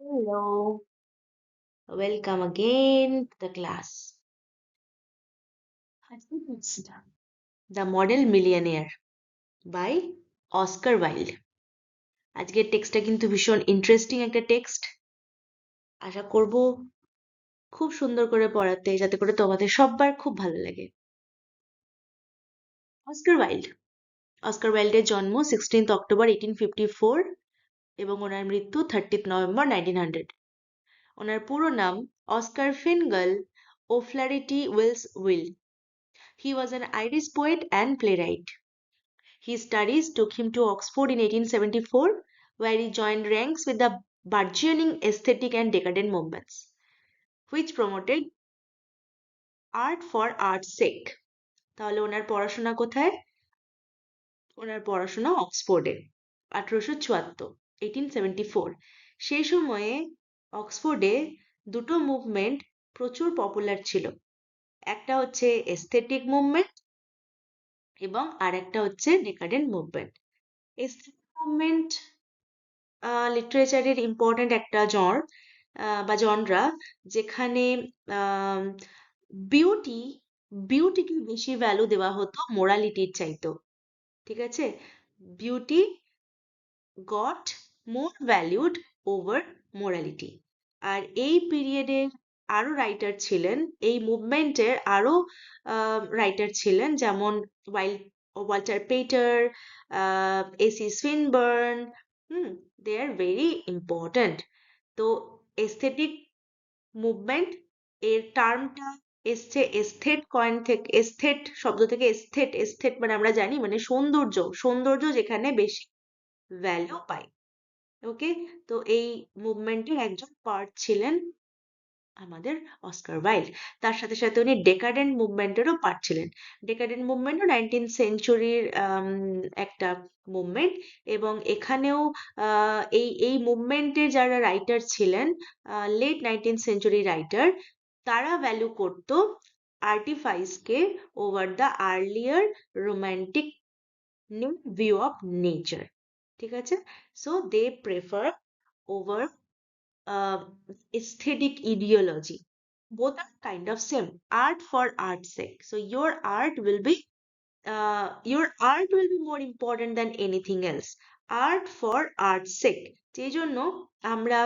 Hello, welcome again to the class. আজকে text The Model Millionaire by Oscar Wilde. আজকের টেক্সটটা কিন্তু ভীষণ ইন্টারেস্টিং একটা টেক্সট। আশা করব খুব সুন্দর করে পড়াতে, যাতে করে তোমাদের সবার খুব ভালো লাগে। অস্কার ওয়াইল্ড অস্কার ওয়াইল্ডের জন্ম 16th অক্টোবর 1854 এবং ওনার মৃত্যু 30th নভেম্বর 1900। ওনার পুরো নাম Oscar Fingal O'Flahertie Wills Wilde. He was an Irish poet and playwright. His studies took him to Oxford in 1874, where he joined ranks with the burgeoning aesthetic and decadent movements, which promoted art for art's sake. তাহলে ওনার পড়াশোনা কোথায়? ওনার পড়াশোনা অক্সফোর্ডে 1874, 1874। সেই সময়ে অক্সফোর্ডে দুটো movement প্রচুর popular ছিল। একটা হচ্ছে এস্থেটিক মুভমেন্ট এবং আর একটা হচ্ছে ডেকাডেন্ট মুভমেন্ট। এস্থেটিক মুভমেন্ট লিটারেচারের ইম্পর্ট্যান্ট একটা বা জনরা, যেখানে বিউটি বিউটিকে বেশি ভ্যালু দেওয়া হতো মোরালিটির চাইতো। ঠিক আছে, beauty got more valued over morality. আর এই পিরিয়ডের আরো রাইটার ছিলেন, এই মুভমেন্টের আরো রাইটার ছিলেন, যেমন Walter Pater, A C Swinburne. They are very important. তো এস্থেটিক মুভমেন্ট এর টার্মটা এসছে এস্থেট কয়েন থেকে, এস্থেট শব্দ থেকে। এস্থেট এস্থেট মানে আমরা জানি মানে সৌন্দর্য, সৌন্দর্য যেখানে বেশি ভ্যালু পায়। ওকে, তো এই মুভমেন্টের একজন পার্ট ছিলেন আমাদের অস্কার ওয়াইল্ড। তার সাথে সাথে উনি ডেকাডেন্ট মুভমেন্টেরও পার্ট ছিলেন। ডেকাডেন্ট মুভমেন্টও 19th সেঞ্চুরির একটা মুভমেন্ট, এবং এখানেও এই এই মুভমেন্টের যারা রাইটার ছিলেন, লেট 19th সেঞ্চুরি রাইটার, তারা ভ্যালু করতো আর্টিফাইসকে over the earlier romantic view of nature. ঠিক আছে, so they prefer over aesthetic ideology. Both are kind of same. Art for art's sake. So your art will be more important than anything else. Art for art's sake. সেই জন্য আমরা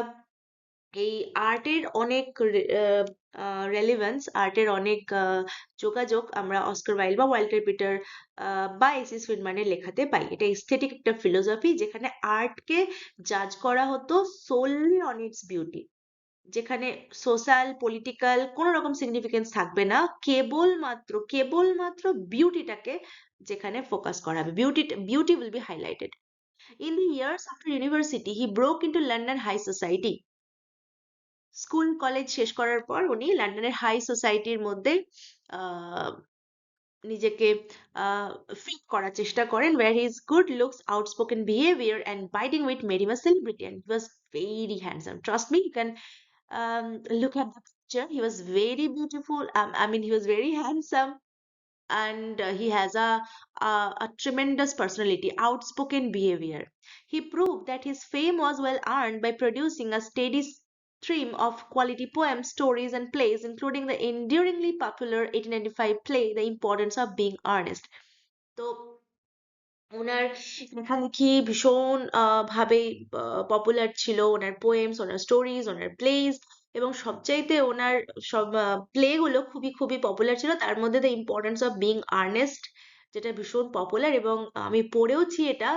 এই আর্টের অনেক relevance, আর্টের অনেক যোগাযোগ আমরা অস্কার ওয়াইল্ড বা ওয়াল্টার পিটার বা এসি সুইনম্যানের লেখাতে পাই। এটা এস্থেটিক একটা ফিলোসফি, যেখানে আর্টকে জাজ করা হতো সোললি অন ইটস বিউটি, যেখানে সোশ্যাল পলিটিক্যাল কোনো রকম সিগনিফিকেন্স থাকবে না, কেবলমাত্র বিউটিটাকে যেখানে ফোকাস করা হবে, beauty will be highlighted. In the years after university he broke into London high society. School college শেষ করার পর উনি লন্ডনের হাই সোসাইটির মধ্যে আহ, নিজেকে ফিট করার চেষ্টা করেন, where his good looks, outspoken behavior and biting wit made him a celebrity, and he was very handsome. Trust me, you can look at the picture. He was very beautiful. I mean, he was very handsome, and he has a tremendous personality, outspoken behavior. He proved that his fame was well earned by producing a steady stream of quality poems, stories, and plays, including the enduringly popular 1895 play, The Importance of Being Earnest. তো ওনার লেখালেখি ভীষণ ভাবে popular ছিল, ওনার poems, ওনার stories, ওনার place, এবং সবচাইতে ওনার সব play গুলো খুবই খুবই পপুলার ছিল। তার মধ্যে the importance of being Earnest, যেটা ভীষণ পপুলার, এবং আমি পড়েওছি এটা।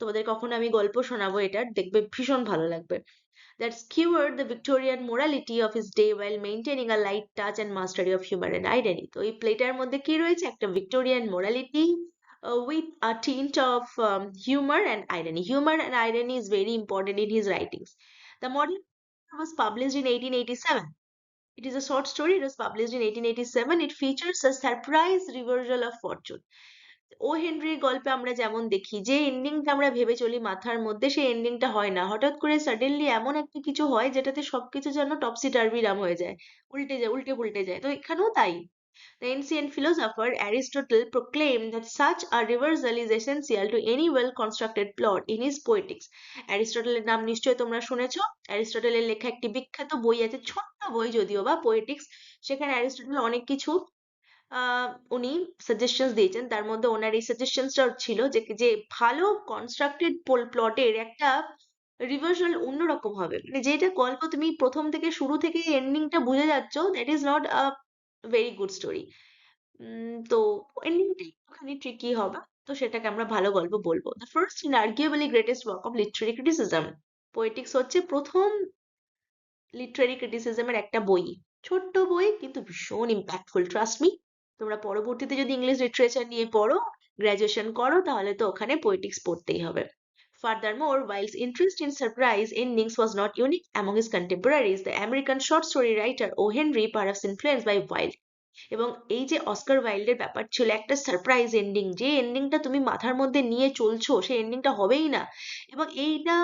তোমাদের কখনো আমি গল্প শোনাবো এটার, দেখবে ভীষণ ভালো লাগবে। That skewered the Victorian morality of his day while maintaining a light touch and mastery of humor and irony. তো এই প্লেটার মধ্যে কি রয়েছে? একটা Victorian morality with a tint of humor and irony. Humor and irony is very important in his writings. The model was published in 1887. It is a short story. It was published in 1887. It features a surprise reversal of fortune. ও হেনরির গল্পে আমরা যেমন দেখি যে এন্ডিংটা আমরা ভেবে চলি মাথার মধ্যে, সেই এন্ডিংটা হয় না। হঠাৎ করে সাডেনলি এমন একটা কিছু হয় যেটাতে সবকিছু যেন টপসি টার্ভিরাম হয়ে যায়, উল্টে পুল্টে যায়। তো এখানেও তাই, The ancient philosopher Aristotle proclaimed that such a reversal is essential to any well-constructed plot in his poetics. অ্যারিস্টটলের নাম নিশ্চয়ই তোমরা শুনেছো। অ্যারিস্টটলের লেখা একটি বিখ্যাত বই আছে, ছোট্ট বই যদিও বা, পোয়েটিক্স। সেখানে অ্যারিস্টটল অনেক কিছু আহ উনি সাজেশনস দিয়েছেন। তার মধ্যে ওনার এই সাজেশনসটা ছিল যে যে ভালো কনস্ট্রাক্টেড প্লটের একটা রিভার্সাল অন্যরকম হবে, মানে যেটা গল্প তুমি প্রথম থেকে শুরু থেকে এন্ডিংটা বুঝে যাচ্ছ, that is not a very good story. তো এন্ডিংটা একটুখানি ট্রিকি হবে, তো সেটাকে আমরা ভালো গল্প বলবো। The first and arguably greatest work of literary criticism, Poetics হচ্ছে প্রথম লিটারেরি ক্রিটিসিজমের একটা বই। ছোট্ট বই কিন্তু ভীষণ ইম্প্যাক্টফুল, ট্রাস্ট মি। তোমরা পরবর্তীতে যদি ইংলিশ লিটারেচার নিয়ে পড়ো, গ্রাজুয়েশন করো, তাহলে তো ওখানে পোয়েটিক্স পড়তেই হবে। Furthermore, whilst interest in surprise endings was not unique among his contemporaries, the American short story writer O. Henry, perhaps influenced by Wilde, এবং এই যে অস্কার ওয়াইল্ডের ব্যাপার ছিল একটা সারপ্রাইজ এন্ডিং, যে এন্ডিংটা তুমি মাথার মধ্যে নিয়ে চলছো সেই এন্ডিংটা হবেই না। এবং এইটা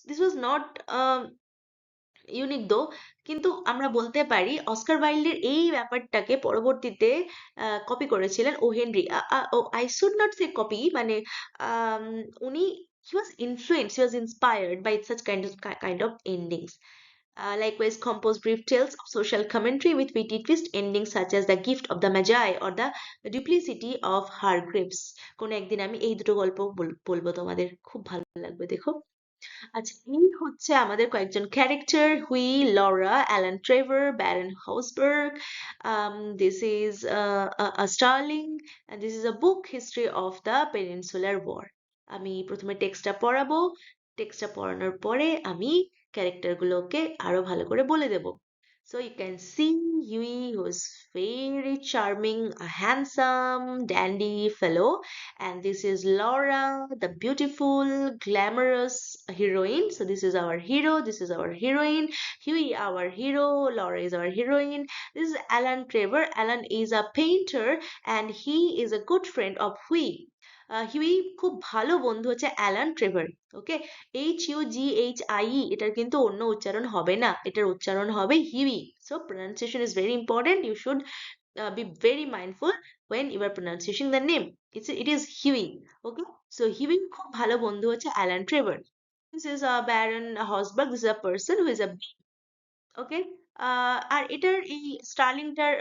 দিস ওয়াজ নট ইউনিক দো, কিন্তু আমরা বলতে পারি অস্কার ওয়াইল্ডের এই ব্যাপারটাকে পরবর্তীতে কপি করেছিলেন O Henry. I should not say copy, মানে আম, উনি he was influenced, he was inspired by such kind of endings. Likewise, composed brief tales of social commentary with witty twist endings such as The Gift of the Magi or The Duplicity of Hargreaves. কোনো একদিন আমি এই দুটো গল্প বলবো তোমাদের, খুব ভালো লাগবে, দেখো। আচ্ছা, এই হচ্ছে আমাদের কয়েকজন character: Hughie, Laura, Alan Trevor, Baron Hausberg. This is Sterling, and this is a book history of the Peninsular War. আমি প্রথমে টেক্সটটা পড়াবো, টেক্সটটা পড়ানোর পরে আমি ক্যারেক্টারগুলোকে আরো ভালো করে বলে দেব। So you can see Huey, who's very charming, a handsome, dandy fellow, and this is Laura, the beautiful, glamorous heroine. So this is our hero, this is our heroine. Huey, our hero. Laura is our heroine. This is Alan Trevor. Alan is a painter, and he is a good friend of Huey. Huey খুব ভালো বন্ধু হচ্ছে Alan Trevor. ওকে, HUGHIE, এটার কিন্তু অন্য উচ্চারণ হবে না, এটার উচ্চারণ হবে Huey. So pronunciation is very important, you should be very mindful when you are pronouncing the name. It is Hughie. Okay, so Hughie খুব ভালো বন্ধু হচ্ছে Alan Trevor. This is a Baron Hausberg, this is a person who is a ওকে। আর এটার এই স্টার্লিংটার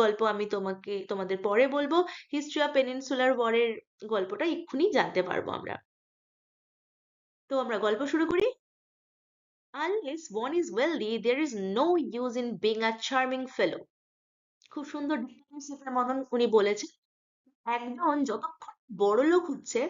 গল্প আমি তোমাদের পরে বলবো। হিস্ট্রি অফ পেনিনসুলার ওয়ারের গল্পটা এক্ষুনি জানতে পারবো আমরা। তো আমরা গল্প শুরু করি। Unless one is wealthy, there is no use in being a charming fellow. খুব সুন্দর ডিটেলসের মতন উনি বলেছেন। একজন যতক্ষণ বড়লোক হচ্ছে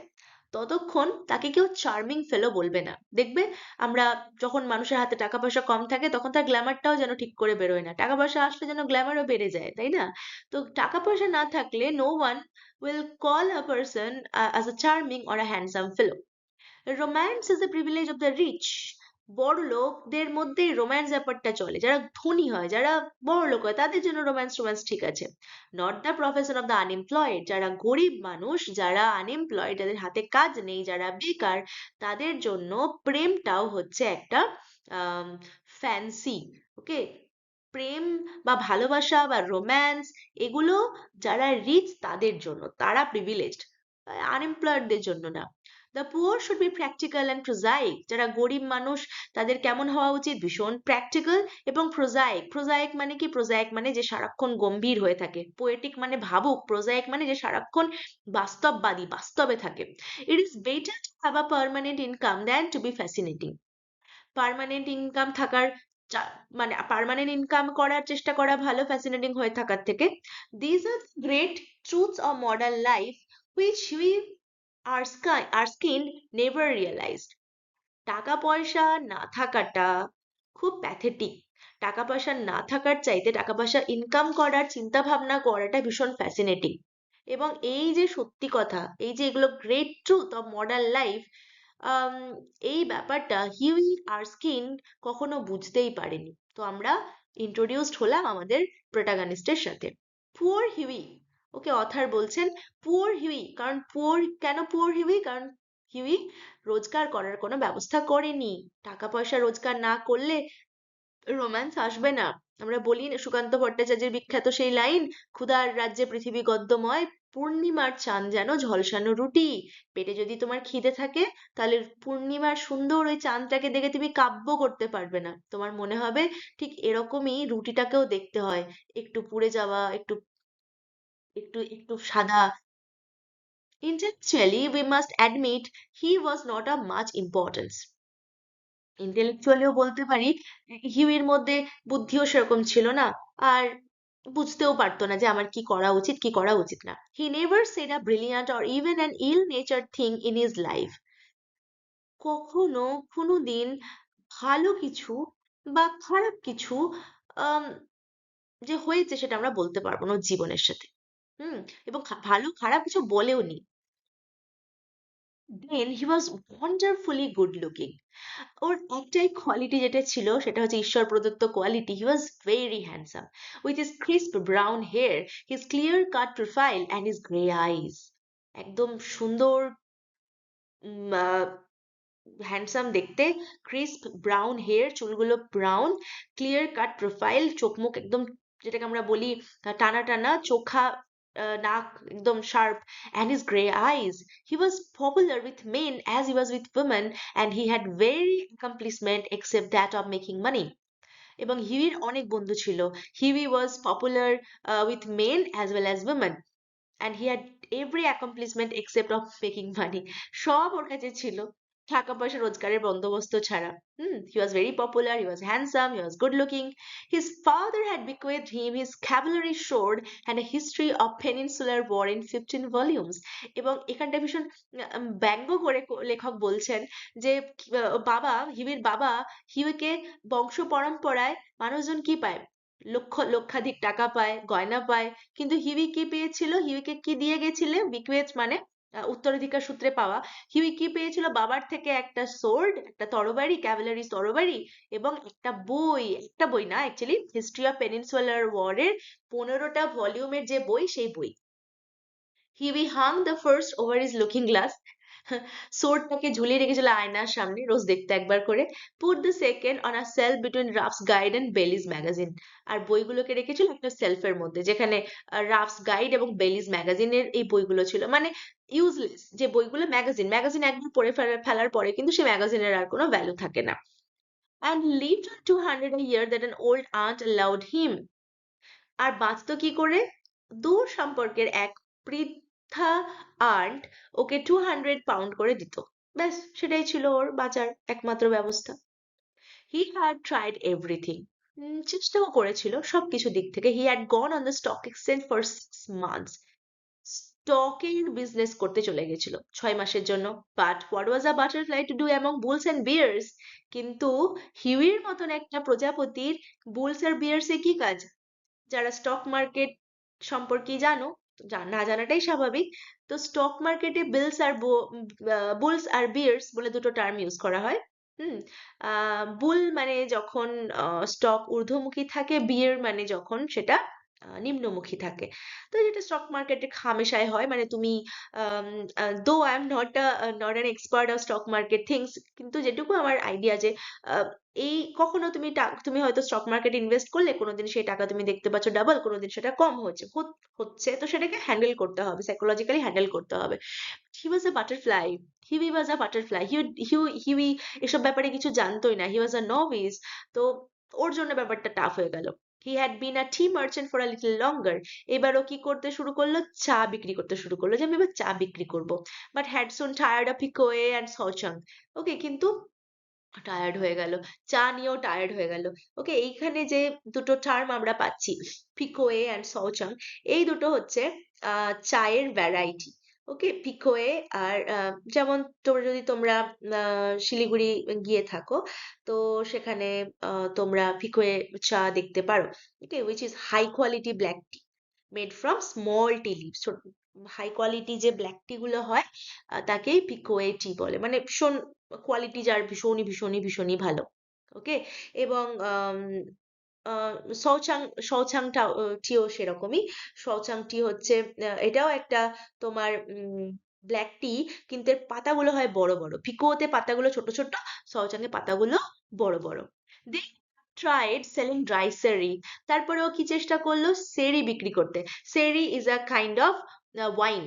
ততক্ষণ তাকে কেউ চার্মিং ফেলো বলবে না। দেখবে আমরা যখন মানুষের হাতে টাকা পয়সা কম থাকে তখন তার গ্ল্যামারটাও যেন ঠিক করে বেরোয় না, টাকা পয়সা আসলে যেন গ্ল্যামারও বেড়ে যায়, তাই না? তো টাকা পয়সা না থাকলে no one will call a person as a charming or a handsome fellow. Romance is the privilege of the rich. বড় লোকদের মধ্যেই রোম্যান্স ব্যাপারটা চলে, যারা ধনী হয়, যারা বড় লোক হয়, তাদের জন্য রোম্যান্স রোম্যান্স ঠিক আছে। Not the profession of the unemployed. যারা গরিব মানুষ, যারা আনএমপ্লয়েড, যাদের হাতে কাজ নেই, যারা বেকার, তাদের জন্য প্রেমটাও হচ্ছে একটা ফ্যান্সি। ওকে, প্রেম বা ভালোবাসা বা রোম্যান্স, এগুলো যারা রিচ তাদের জন্য, তারা প্রিভিলেজড, আনএমপ্লয়েডদের জন্য না। The poor should be practical and prosaic. যারা গরিব মানুষ তাদের কেমন হওয়া উচিত? ভীষণ প্র্যাকটিক্যাল এবং প্রোজাইক। প্রোজাইক মানে কি? প্রোজাইক মানে যে সারাক্ষণ গম্ভীর হয়ে থাকে। পোয়েটিক মানে ভাবুক, প্রোজাইক মানে যে সারাক্ষণ বাস্তববাদী, বাস্তবে থাকে। It is better to have a permanent income than to be fascinating. Permanent income থাকার মানে পার্মানেন্ট ইনকাম করার চেষ্টা করা ভালো ফ্যাসিনেটিং হয়ে থাকার থেকে। This are great truths of modern life which we Erskine never realized. টাকা পয়সা না থাকাটা খুব প্যাথেটিক। টাকা পয়সা না থাকার চাইতে টাকা পয়সা ইনকাম করার চিন্তা ভাবনা করাটা ভীষণ ফ্যাসিনেটিং। এবং এই যে সত্যি কথা, এই যে এগুলো great truth of modern life, এই ব্যাপারটা হিউই আরস্কিন কখনো বুঝতেই পারেনি। তো আমরা ইন্ট্রোডিউসড হলাম আমাদের প্রোটাগনিস্টের সাথে। Poor Hughie. ওকে, অথার বলছেন পুয়ার হিউই। কারণ পুয়ার, কেন পুয়ার হিউই? কারণ হিউই রোজগার করার কোনো ব্যবস্থা করেনি। টাকা পয়সা রোজগার না করলে রোম্যান্স আসবে না? আমরা বলি না সুকান্ত ভট্টাচার্যের বিখ্যাত সেই লাইন, ক্ষুধার রাজ্যে পৃথিবী গদ্যময়, পূর্ণিমার চাঁদ যেন ঝলসানো রুটি। পেটে যদি তোমার খিদে থাকে, তাহলে পূর্ণিমার সুন্দর ওই চাঁদটাকে দেখে তুমি কাব্য করতে পারবে না, তোমার মনে হবে ঠিক এরকমই রুটিটাকেও দেখতে হয়, একটু পুড়ে যাওয়া, একটু একটু একটু সাদা। Intellectually, we must admit he was not of much importance. ইন্টেলেকচুয়ালিও বলতে পারি, হিউইর মধ্যে বুদ্ধিও সেরকম ছিল না, আর বুঝতেও পারতো না যে আমার কি করা উচিত কি করা উচিত না। He never said a brilliant or even an ill nature thing in his life. কখনো কোনোদিন ভালো কিছু বা খারাপ কিছু আম, যে হয়েছে সেটা আমরা বলতে পারবো না ওর জীবনের সাথে। হুম। এবং ভালো খারাপ কিছু বলেও নি। Then he was wonderfully good looking. ওর একটাই কোয়ালিটি যেটা ছিল সেটা হচ্ছে ঈশ্বর প্রদত্ত quality, he was very handsome with his crisp brown hair, his clear cut profile and his grey eyes. একদম সুন্দর, হ্যান্ডসাম দেখতে, ক্রিস্প ব্রাউন হেয়ার, চুলগুলো ব্রাউন, ক্লিয়ার কাট প্রোফাইল, চোখ মুখ একদম যেটাকে আমরা বলি টানা টানা চোখা, নাক একদম sharp, and his grey eyes. He was popular with men as he was with women, and he had very accomplishment except that of making money. এবং হিউইর অনেক বন্ধু ছিল। Huey was popular with men as well as women, and he had every accomplishment except of making money. সব ওর কাছে ছিল, টাকা পয়সা রোজগারের বন্দোবস্ত ছাড়া। He was very popular, he was handsome, he was good looking. His father had bequeathed him his cavalry sword and a history of peninsular war in 15 volumes. এবং এখানটা ভীষণ ব্যঙ্গ করে লেখক বলছেন যে বাবা, হিউইর বাবা হিউইকে বংশ পরম্পরায় মানুষজন কি পায়, লক্ষাধিক টাকা পায়, গয়না পায়, কিন্তু হিউই কি পেয়েছিল, হিউইকে কি দিয়ে গেছিলে, বিকুয়েজ মানে উত্তরাধিকার সূত্রে পাওয়া। হিউই কি পেয়েছিল বাবার থেকে, একটা সোর্ড, একটা তরবারি, ক্যাভেলারি তরবারি, এবং একটা বই না, অ্যাকচুয়ালি হিস্ট্রি অফ পেনিনসুলার ওয়ারের 15টা ভলিউমের যে বই, সেই বই। Hughie hung the first over his looking glass, সোর্ডটাকে ঝুলিয়ে রেখেছিল আয়নার সামনে, রোজ দেখতে একবার করে। Put the second on a shelf between Ruff's Guide and Bailey's magazine. আর বইগুলোকে রেখেছিল একটা সেলফের মধ্যে, যেখানে রাফস গাইড এবং বেলিজ ম্যাগাজিনের এই বইগুলো ছিল, মানে ইউজলেস যে বইগুলো, ম্যাগাজিন ম্যাগাজিন একবার পড়ে ফেলার পরে কিন্তু সেই ম্যাগাজিনের আর কোনো ভ্যালু থাকে না। And lived 200 a year that an old aunt allowed him. আর বাঁচতো কি করে? দূর সম্পর্কের এক বৃদ্ধা আন্ট ওকে 200 পাউন্ড করে দিত। ব্যাস, সেটাই ছিল ওর বাঁচার একমাত্র ব্যবস্থা। He had tried everything. চেষ্টাও করেছিল সবকিছু দিক থেকে। He had gone on the stock exchange for 6 months. স্টকের বিজনেস করতে চলে গেছিল 6 মাসের জন্য। But what was a butterfly to do among bulls and bears? কিন্তু হিউইর মতন একটা প্রজাপতির বুলস আর বিয়ার্সে কি কাজ? যারা স্টক মার্কেট সম্পর্কে জানো, না জানাটাই স্বাভাবিক। তো স্টক মার্কেটে বুলস আর বিয়ার্স বলে দুটো টার্ম ইউজ করা হয়। হুম। বুল মানে যখন স্টক ঊর্ধ্বমুখী থাকে, বিয়ার মানে যখন সেটা নিম্নমুখী থাকে। তো যেটা স্টক মার্কেটে হামেশাই হয়, মানে তুমি though I am not an expert of stock market things, কিন্তু যেটুকু আমার আইডিয়া যে আহ, এই কখনো তুমি হয়তো স্টক মার্কেটে ইনভেস্ট করলে কোনোদিন সেই টাকা তুমি দেখতে পাচ্ছ ডাবল, কোনোদিন সেটা কম হচ্ছে, তো সেটাকে হ্যান্ডেল করতে হবে, সাইকোলজিক্যালি হ্যান্ডেল করতে হবে। He was a butterfly, Hughie was a butterfly, Hughie এসব ব্যাপারে কিছু জানতোই না, হি ওয়াজ আ নভিস। তো ওর জন্য ব্যাপারটা টাফ হয়ে গেল। হি had bin a T merchant for a little লঙ্গার। এবার ও কি করতে শুরু করলো, চা বিক্রি করতে শুরু করলো, যে আমি এবার চা বিক্রি করবো। But had soon tired of pekoe and souchong. Okay, কিন্তু টায়ার্ড হয়ে গেল, চা নিয়েও টায়ার্ড হয়ে গেল। ওকে, এইখানে যে দুটো টার্ম আমরা পাচ্ছি, ফিকোয়ে অ্যান্ড সৌচাং, এই দুটো হচ্ছে চায়ের ভ্যারাইটি। ওকে, ফিকোয়ে আর যেমন তোমরা শিলিগুড়ি গিয়ে থাকো, তো সেখানে তোমরা ফিকোয়ে চা দেখতে পারো। Okay, which is high quality black tea made from small tea leaves. High quality যে ব্ল্যাক টি গুলো হয়, তাকেই ফিকোয়ে টি বলে, মানে ভীষণ কোয়ালিটি যার ভীষণই ভীষণই ভীষণই ভালো। ওকে, এবং আহ, সৌচাং সৌচাংটা টিও সেরকমই। সৌচাং টি হচ্ছে এটাও একটা তোমার ব্ল্যাক টি, কিন্তু এর পাতাগুলো হয় বড় বড়, ফিকোতে পাতাগুলো ছোট ছোট, সৌচাংয়ের পাতাগুলো বড় বড়। tried selling dry sherry. তারপরে ও কি চেষ্টা করলো সেরি বিক্রি করতে। Sherry is a kind of wine.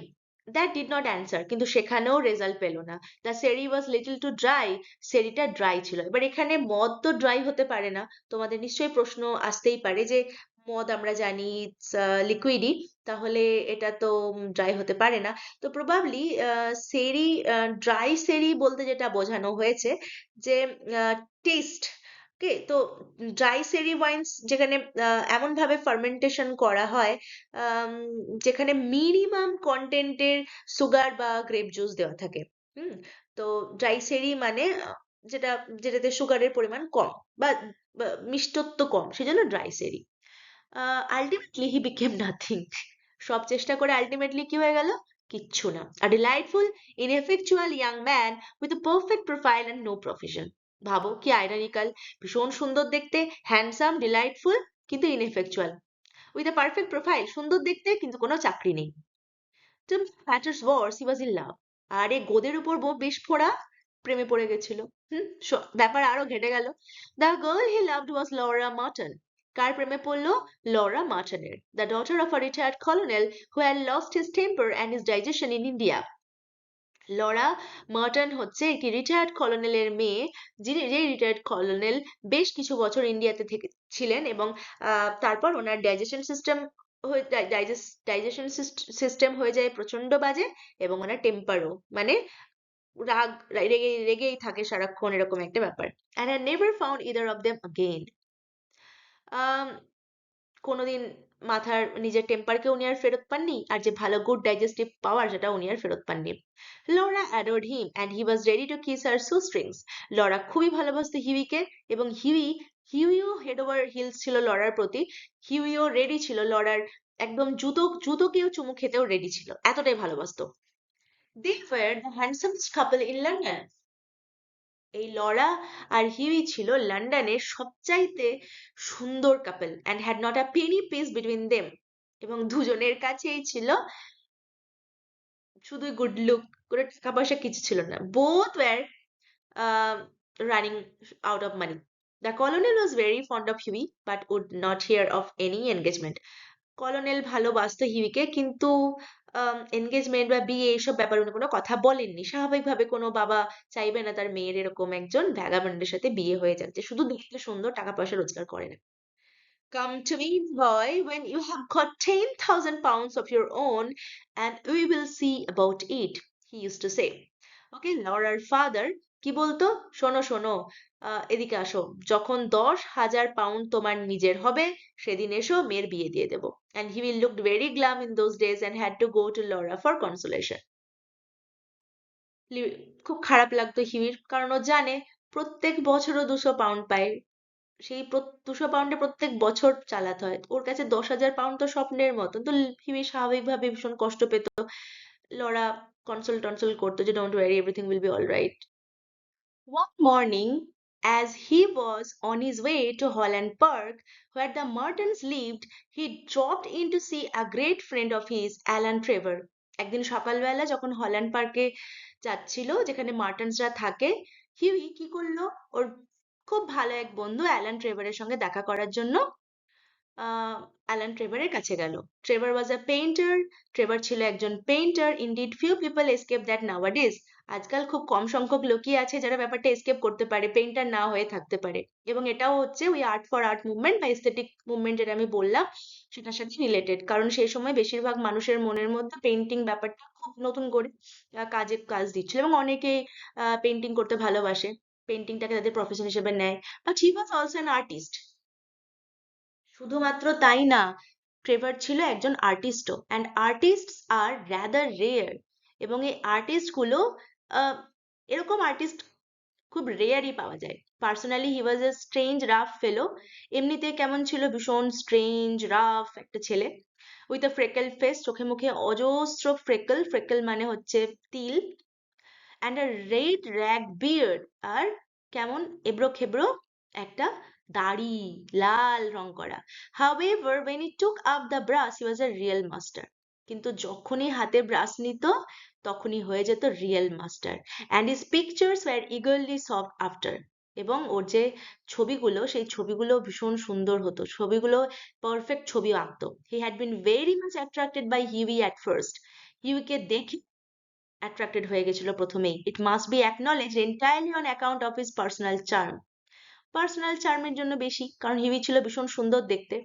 That did not answer, কিন্তু সেখানেও রেজাল্ট পেলো না। The sherry was little too dry, সেরিটা ড্রাই ছিল। এবার এখানে মদ তো ড্রাই হতে পারে না। তোমাদের নিশ্চয়ই প্রশ্ন আসতেই পারে যে মদ আমরা জানি লিকুইডই, তাহলে এটা তো ড্রাই হতে পারে না। তো প্রবাবলি সেরি, ড্রাই সেরি বলতে যেটা বোঝানো হয়েছে যে টেস্ট। ওকে, তো ড্রাই সেরি ওয়াইন্স যেখানে এমন ভাবে ফার্মেন্টেশন করা হয় আম, যেখানে মিনিমাম কন্টেন্টের সুগার বা গ্রেপ জুস দেওয়া থাকে। হুম। তো ড্রাই সেরি মানে যেটা, যেটাতে সুগারের পরিমাণ কম বা বা মিষ্টত্ব কম, সেজন্য dry sherry. Ultimately he became nothing. সব চেষ্টা করে আলটিমেটলি কি হয়ে গেল? কিচ্ছু না। A delightful ineffectual young man with a perfect profile and no profession. ভাবো কি আইরনিক্যাল! ভীষণ সুন্দর দেখতে, হ্যান্ডসাম, ডিলাইটফুল, কিন্তু ineffectual. With a perfect profile, সুন্দর দেখতে কিন্তু কোনো চাকরি নেই। To matters worse, he was in love. আরে গোদের উপর বউ বিস্ফোরা, প্রেমে পড়ে গেছিল। ব্যাপার আরো ঘেটে গেল। The girl he loved was Laura Martin. কার প্রেমে পড়লো? লরা মার্টনের, the daughter of a retired colonel who had lost his temper and his digestion in India. Laura Merton হচ্ছে একটি রিটায়ার্ড কলোনেলের মেয়ে, যিনি, যে রিটায়ার্ড কলোনেল বেশ কিছু বছর ইন্ডিয়াতে থেকে ছিলেন, এবং তারপর ওনার ডাইজেশন সিস্টেম ডাইজেশন সিস্টেম হয়ে যায় প্রচন্ড বাজে, এবং ওনার টেম্পারও মানে রাগ, রেগেই থাকে সারাক্ষণ, এরকম একটা ব্যাপার। and I never found either of them again. আম, কোনোদিন মাথার নিজের টেম্পারকে উনি আর ফেরত পাননি, আর যে ভালো গুড ডাইজেস্টিভ পাওয়ার সেটা উনি আর ফেরত পাননি। Laura adored him and he was ready to kiss her shoestrings. Laura খুবই ভালোবাসতো হিউইকে, এবং হিউইও হেড ওভার হিলস ছিল লরার প্রতি। হিউইও রেডি ছিল লরার, একদম জুতোকেও চুমু খেতেও রেডি ছিল, এতটাই ভালোবাসতো। They were the handsomest couple in London. এই লরা আর হিউই ছিল লন্ডনের সবচাইতে সুন্দর couple, and had not a penny piece between them. এবং দুজনের কাছেই ছিল শুধুই গুড লুক, করে টাকা পয়সা কিছু ছিল না। Both were running out of money. The colonel was very fond of Hughie but would not hear of any engagement. Colonel ভালোবাসতো হিউইকে, কিন্তু এনগেজমেন্ট বা বিয়ে এইসব ব্যাপারে উনি কোনো কথা বলেননি। স্বাভাবিকভাবে কোনো বাবা চাইবে না তার মেয়ের এরকম একজন ভ্যাগাবন্ডের সাথে বিয়ে হয়ে যাক, যে শুধু দেখতে সুন্দর, টাকা পয়সা রোজগার করে না। Come to me, boy, when you have got 10,000 pounds of your own, and we will see about it, he used to say. Okay, Lawler father কি বলতো? শোনো শোনো, এদিকে আসো, যখন 10,000 পাউন্ড তোমার নিজের হবে, সেদিন এসো, মেয়ের বিয়ে দিয়ে দেবো। And he looked very glum in those days and had to go to Laura for consolation. খুব খারাপ লাগতো হিউইর, কারণ ও জানে প্রত্যেক বছরও 200 পাউন্ড পায়। সেই 200 পাউন্ডে প্রত্যেক বছর চালাতে হয়। ওর কাছে 10,000 পাউন্ড তো স্বপ্নের মতো। তো হিউই স্বাভাবিকভাবে ভীষণ কষ্ট পেত। লরা কনসোল টনসোল করতো যে don't worry, everything will be all right. One morning, as he was on his way to Holland Park, where the Martins lived, he dropped in to see a great friend of his, Alan Trevor. একদিন সকালবেলা যখন Holland পার্কে যাচ্ছিল, যেখানে মার্টেন্সরা থাকে, Huey কি করলো? ওর খুব ভালো এক বন্ধু অ্যালান ট্রেভারের সঙ্গে দেখা করার জন্য অ্যালান ট্রেভারের কাছে গেল। ট্রেভার ওয়াজ আ পেইন্টার। ট্রেভার ছিল একজন painter. Indeed few people escape that নাওয়াডেজ। আজকাল খুব কম সংখ্যক লোকই আছে যারা ব্যাপারটা এসকেপ করতে পারে, পেইন্টার না হয়ে থাকতে পারে। এবং এটাও হচ্ছে ওই আর্ট ফর আর্ট মুভমেন্ট বা এস্থেটিক মুভমেন্ট যেটা আমি বললাম, সেটার সাথে রিলেটেড। কারণ সেই সময় বেশিরভাগ মানুষের মনের মধ্যে পেইন্টিং ব্যাপারটা খুব নতুন করে কাজ দিচ্ছিল, এবং অনেকেই পেইন্টিং করতে ভালোবাসে, পেইন্টিংটাকে তাদের প্রফেশন হিসেবে নেয়। But he was also an artist. শুধুমাত্র তাই না, ট্রেভার ছিল একজন আর্টিস্টও, and artists are rather rare. এবং এই আর্টিস্ট গুলো, এরকম আর্টিস্ট খুব রেয়ারই পাওয়া যায়। Personally he was a strange rough fellow. এমনিতে কেমন ছিল? ভীষণ স্ট্রেঞ্জ রাফ একটা ছেলে, উইথ আ ফ্রেকেল ফেস, চোখে মুখে অজস্র ফ্রেকেল, ফ্রেকেল মানে হচ্ছে তিল, and a red rag beard, আর কেমন এবড়ো খেবড়ো একটা দাড়ি, লাল রং করা। However, when he took up the brush, he was a real master. কিন্তু যখনই হাতে ব্রাশ নিত, তখনই হয়ে যেত real master, and his pictures were eagerly sought after. এবং ওর যে ছবিগুলো, সেই ছবিগুলো ভীষণ সুন্দর হতো, ছবিগুলো পারফেক্ট ছবি আঁকতো। He had been very much attracted by Hughie at first. হিউইকে দেখে অ্যাট্রাক্টেড হয়ে গেছিল প্রথমেই। It must be acknowledged entirely on account of his personal charm. Personal চার্মের জন্য বেশি, কারণ হিউই ছিল ভীষণ সুন্দর দেখতে।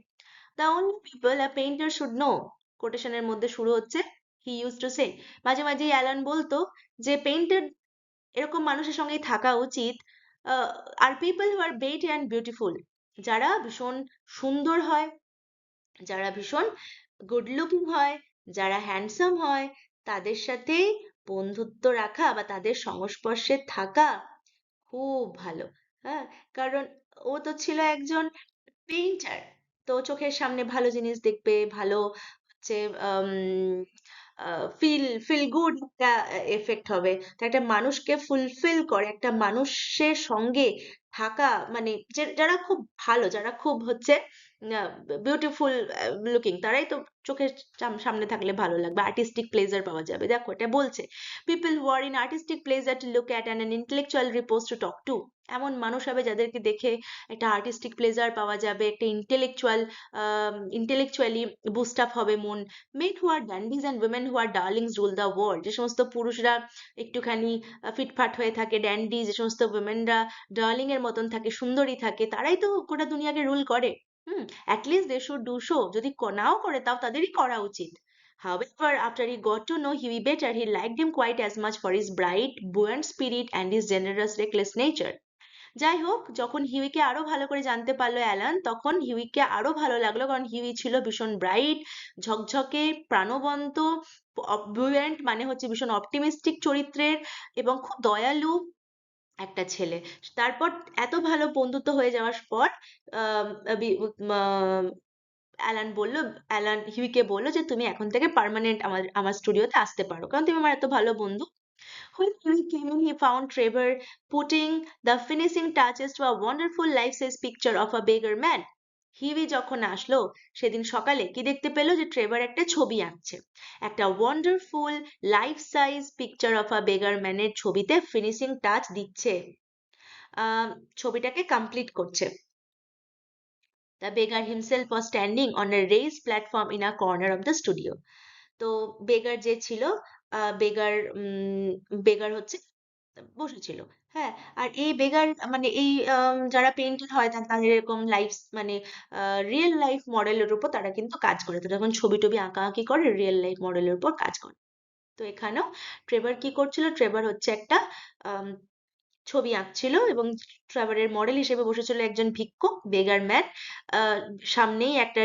The only people a painter should know, কোটেশনের মধ্যে শুরু হচ্ছে, হি ইউজ টু সে, মাঝে মাঝেই অ্যালান বলতো যে পেইন্টার এরকম মানুষের সঙ্গেই থাকা উচিত, আর people who R Beti and beautiful, যারা ভীষণ সুন্দর হয়, যারা ভীষণ গুড লুকিং হয়, যারা হ্যান্ডসাম হয়, তাদের সাথে বন্ধুত্ব রাখা বা তাদের সংস্পর্শে থাকা খুব ভালো। হ্যাঁ, কারণ ও তো ছিল একজন পেইন্টার, তো চোখের সামনে ভালো জিনিস দেখবে, ভালো হচ্ছে ফিল ফিল গুড একটা এফেক্ট হবে। তো একটা মানুষকে ফুলফিল করে, একটা মানুষের সঙ্গে থাকা, মানে যারা খুব ভালো, যারা খুব হচ্ছে বিউটিফুল লুকিং, তারাই তো চোখের সামনে থাকলে ভালো লাগবে, আর্টিস্টিক প্লেজার পাওয়া যাবে। দেখো এটা বলছে, people who are in artistic pleasure to look at and intellectual repose to talk to, এমন মানুষ হবে যাদেরকে দেখে একটা আর্টিস্টিক প্লেজার পাওয়া যাবে, একটা ইন্টেলেকচুয়ালি বুস্ট আপ হবে মন। Men who are dandies and women who are darlings rule the world, যে সমস্ত পুরুষরা একটুখানি ফিটফাট হয়ে থাকে, ড্যান্ডি, যে সমস্ত উইমেনরা ডার্লিং এর মতন থাকে, সুন্দরী থাকে, তারাই তো গোটা দুনিয়াকে রুল করে। At least they should do so, যদি নাও করে তাও তাদেরই করা উচিত। However, after he got to know Huey better, he liked him quite as much for his bright, buoyant spirit and his generous, reckless nature. যাই হোক, যখন হিউইকে আরো ভালো করে জানতে পারলো অ্যালান, তখন হিউইকে আরো ভালো লাগলো, কারণ হিউই ছিল ভীষণ ব্রাইট, ঝকঝকে, প্রাণবন্ত, বুয়েন্ট মানে হচ্ছে ভীষণ অপটিমিস্টিক চরিত্রের, এবং খুব দয়ালু একটা ছেলে। তারপর এত ভালো বন্ধুত্ব হয়ে যাওয়ার পর আহ অ্যালান হিউইকে বললো যে তুমি এখন থেকে পার্মানেন্ট আমার স্টুডিওতে আসতে পারো, কারণ তুমি আমার এত ভালো বন্ধু। When Huey came in, he found Trevor putting the finishing touches to a wonderful life-size picture of a beggar man. Huey যখন আসলো সেদিন সকালে কি দেখতে পেলো, যে ট্রেভার একটা ছবি আঁকছে, একটা wonderful life size picture of a beggar ম্যানের ছবিতে ফিনিশিং টাচ দিচ্ছে, ছবিটাকে কমপ্লিট করছে। The beggar himself was standing on a raised platform in a corner of the studio. তো বেগার যে ছিল, বেগার বেগার হচ্ছে বসেছিল। হ্যাঁ, আর এই বেগার মানে এই যারা পেইন্টার হয় তাদের এরকম লাইফ মানে রিয়েল লাইফ মডেলের উপর তারা কিন্তু কাজ করে, তো যখন ছবি টবি আঁকাআঁকি করে রিয়েল লাইফ মডেলের উপর কাজ করে। তো এখানেও ট্রেভার কি করছিল, ট্রেভার হচ্ছে একটা আম, ছবি আঁকছিল, এবং ট্রেভারের মডেল হিসেবে বসেছিল একজন ভিক্ষুক, বেগার ম্যান। সামনেই একটা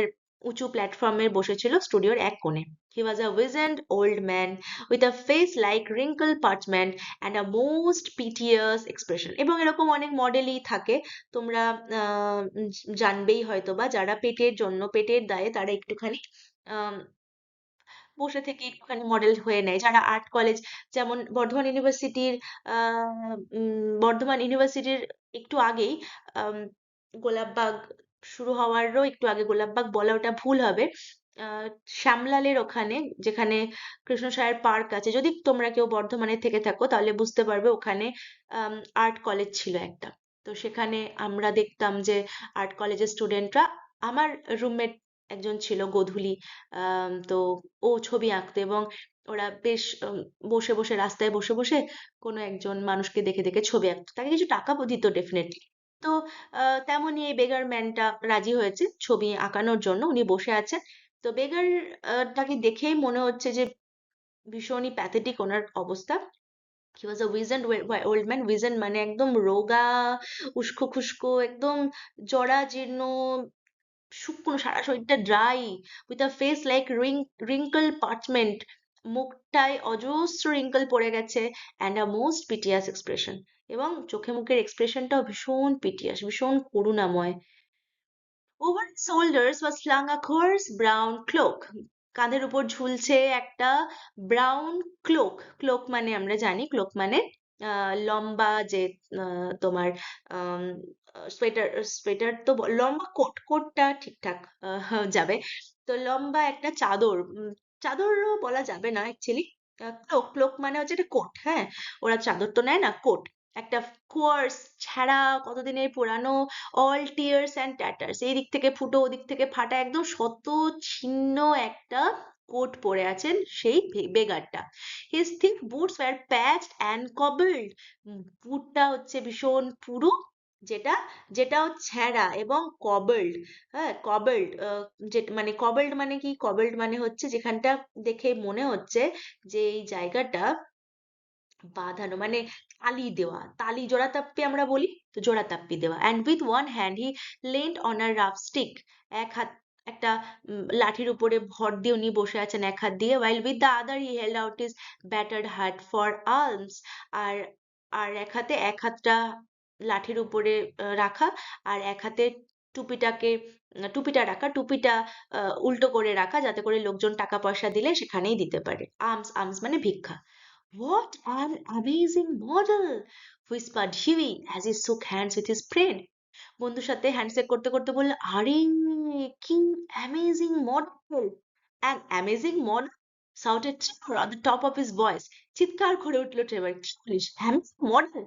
উঁচু প্ল্যাটফর্মে বসেছিল স্টুডিওর এক কোণে। He was a wizened old man with a face like wrinkled parchment and a most piteous expression. এবং এরকম অনেক মডেলই থাকে, তোমরা জানবেই হয়তো, বা যারা পেটের জন্য, পেটের দায়ে তারা একটুখানি আহ বসে থেকে একটুখানি মডেল হয়ে নেয়, যারা আর্ট কলেজ, যেমন বর্ধমান ইউনিভার্সিটির একটু আগেই আম, গোলাপবাগ শুরু হওয়ারও একটু আগে, গোলাপবাগ বলা ওটা ভুল হবে, আহ, শ্যামলালের ওখানে, যেখানে কৃষ্ণসায়র পার্ক আছে, যদি তোমরা কেউ বর্ধমানে থেকে থাকো তাহলে বুঝতে পারবে, ওখানে আর্ট কলেজ ছিল একটা। তো সেখানে আমরা দেখতাম যে আর্ট কলেজের স্টুডেন্টরা, আমার রুমমেট একজন ছিল গোধূলি, তো ও ছবি আঁকতো, এবং ওরা বেশ বসে বসে, রাস্তায় বসে বসে কোনো একজন মানুষকে দেখে দেখে ছবি আঁকতো, তাকে কিছু টাকা দিত ডেফিনেটলি। তো তেমনই এই বেগার ম্যানটা রাজি হয়েছে ছবি আঁকানোর জন্য, উনি বসে আছেন। তো বেগার টাকে দেখেই মনে হচ্ছে যে ভীষণই প্যাথেটিক ওনার অবস্থা। হি ওয়াজ আ উইজেন্ড ওল্ড ম্যান, উইজেন্ড মানে একদম রোগা, উস্কো খুস্কো, একদম জরা জীর্ণ, শুকনো, সারা শরীরটা dry, with a face like wrinkle parchment, মুখটায় অজস্র রিঙ্কল পড়ে গেছে, and a most piteous expression, এবং চোখে মুখের এক্সপ্রেশনটাও ভীষণ পিটিয়াস, ভীষণ করুণাময়। Over his shoulders was slung a coarse brown cloak. কাঁধের উপর ঝুলছে একটা ব্রাউন ক্লোক। ক্লোক মানে আমরা জানি, ক্লোক মানে লম্বা যে তোমার সোয়েটার, সোয়েটার তো লম্বা কোট, কোটটা ঠিকঠাক যাবে। তো লম্বা একটা চাদর, চাদরও বলা যাবে না অ্যাকচুয়ালি, ক্লোক, ক্লোক মানে হচ্ছে একটা কোট। হ্যাঁ, ওরা চাদর তো নেয় না, কোট। একটা কোয়ার্স ছাড়া, কতদিনের পুরানো, অল টিয়ার্স অ্যান্ড ট্যাটার্স, এই দিক থেকে ফুটো ওদিক থেকে ফাটা, একদম শত ছিন্ন একটা কোট পরে আছেন সেই বেগারটা। His thick boots were patched and cobbled, বুটটা হচ্ছে ভীষণ পুরু, যেটা যেটাও ছেঁড়া এবং কবলড। হ্যাঁ, কবলড, যেটা মানে কবলড মানে কি, কবলড মানে হচ্ছে যেখানটা দেখে মনে হচ্ছে যে এই জায়গাটা বাঁধানো, মানে তালি দেওয়া, তালি জোড়া তাপ্পি আমরা বলি, তো জোড়া তাপ্পি দেওয়া। And with one hand he leaned on a rough stick, এক হাত একটা লাঠির উপরে ভর দিয়ে উনি বসে আছেন এক হাত দিয়ে, while with the other he held out his battered hat for alms, আর আর এক হাতটা লাঠির উপরে রাখা, আর এক হাতে টুপিটাকে টুপিটা রাখা, টুপিটা উল্টো করে রাখা, যাতে করে লোকজন টাকা পয়সা দিলে সেখানেই দিতে পারে। আর্মস, আর্মস মানে ভিক্ষা। What an amazing model! whispered Huey as he shook hands with his friend. বন্ধুর সাথে হ্যান্ডশেক করতে করতে বলল, আরে কি amazing model! An amazing model! shouted Trevor on the top of his voice. চিৎকার করে উঠল ট্রেভার, কি বলিস, amazing model?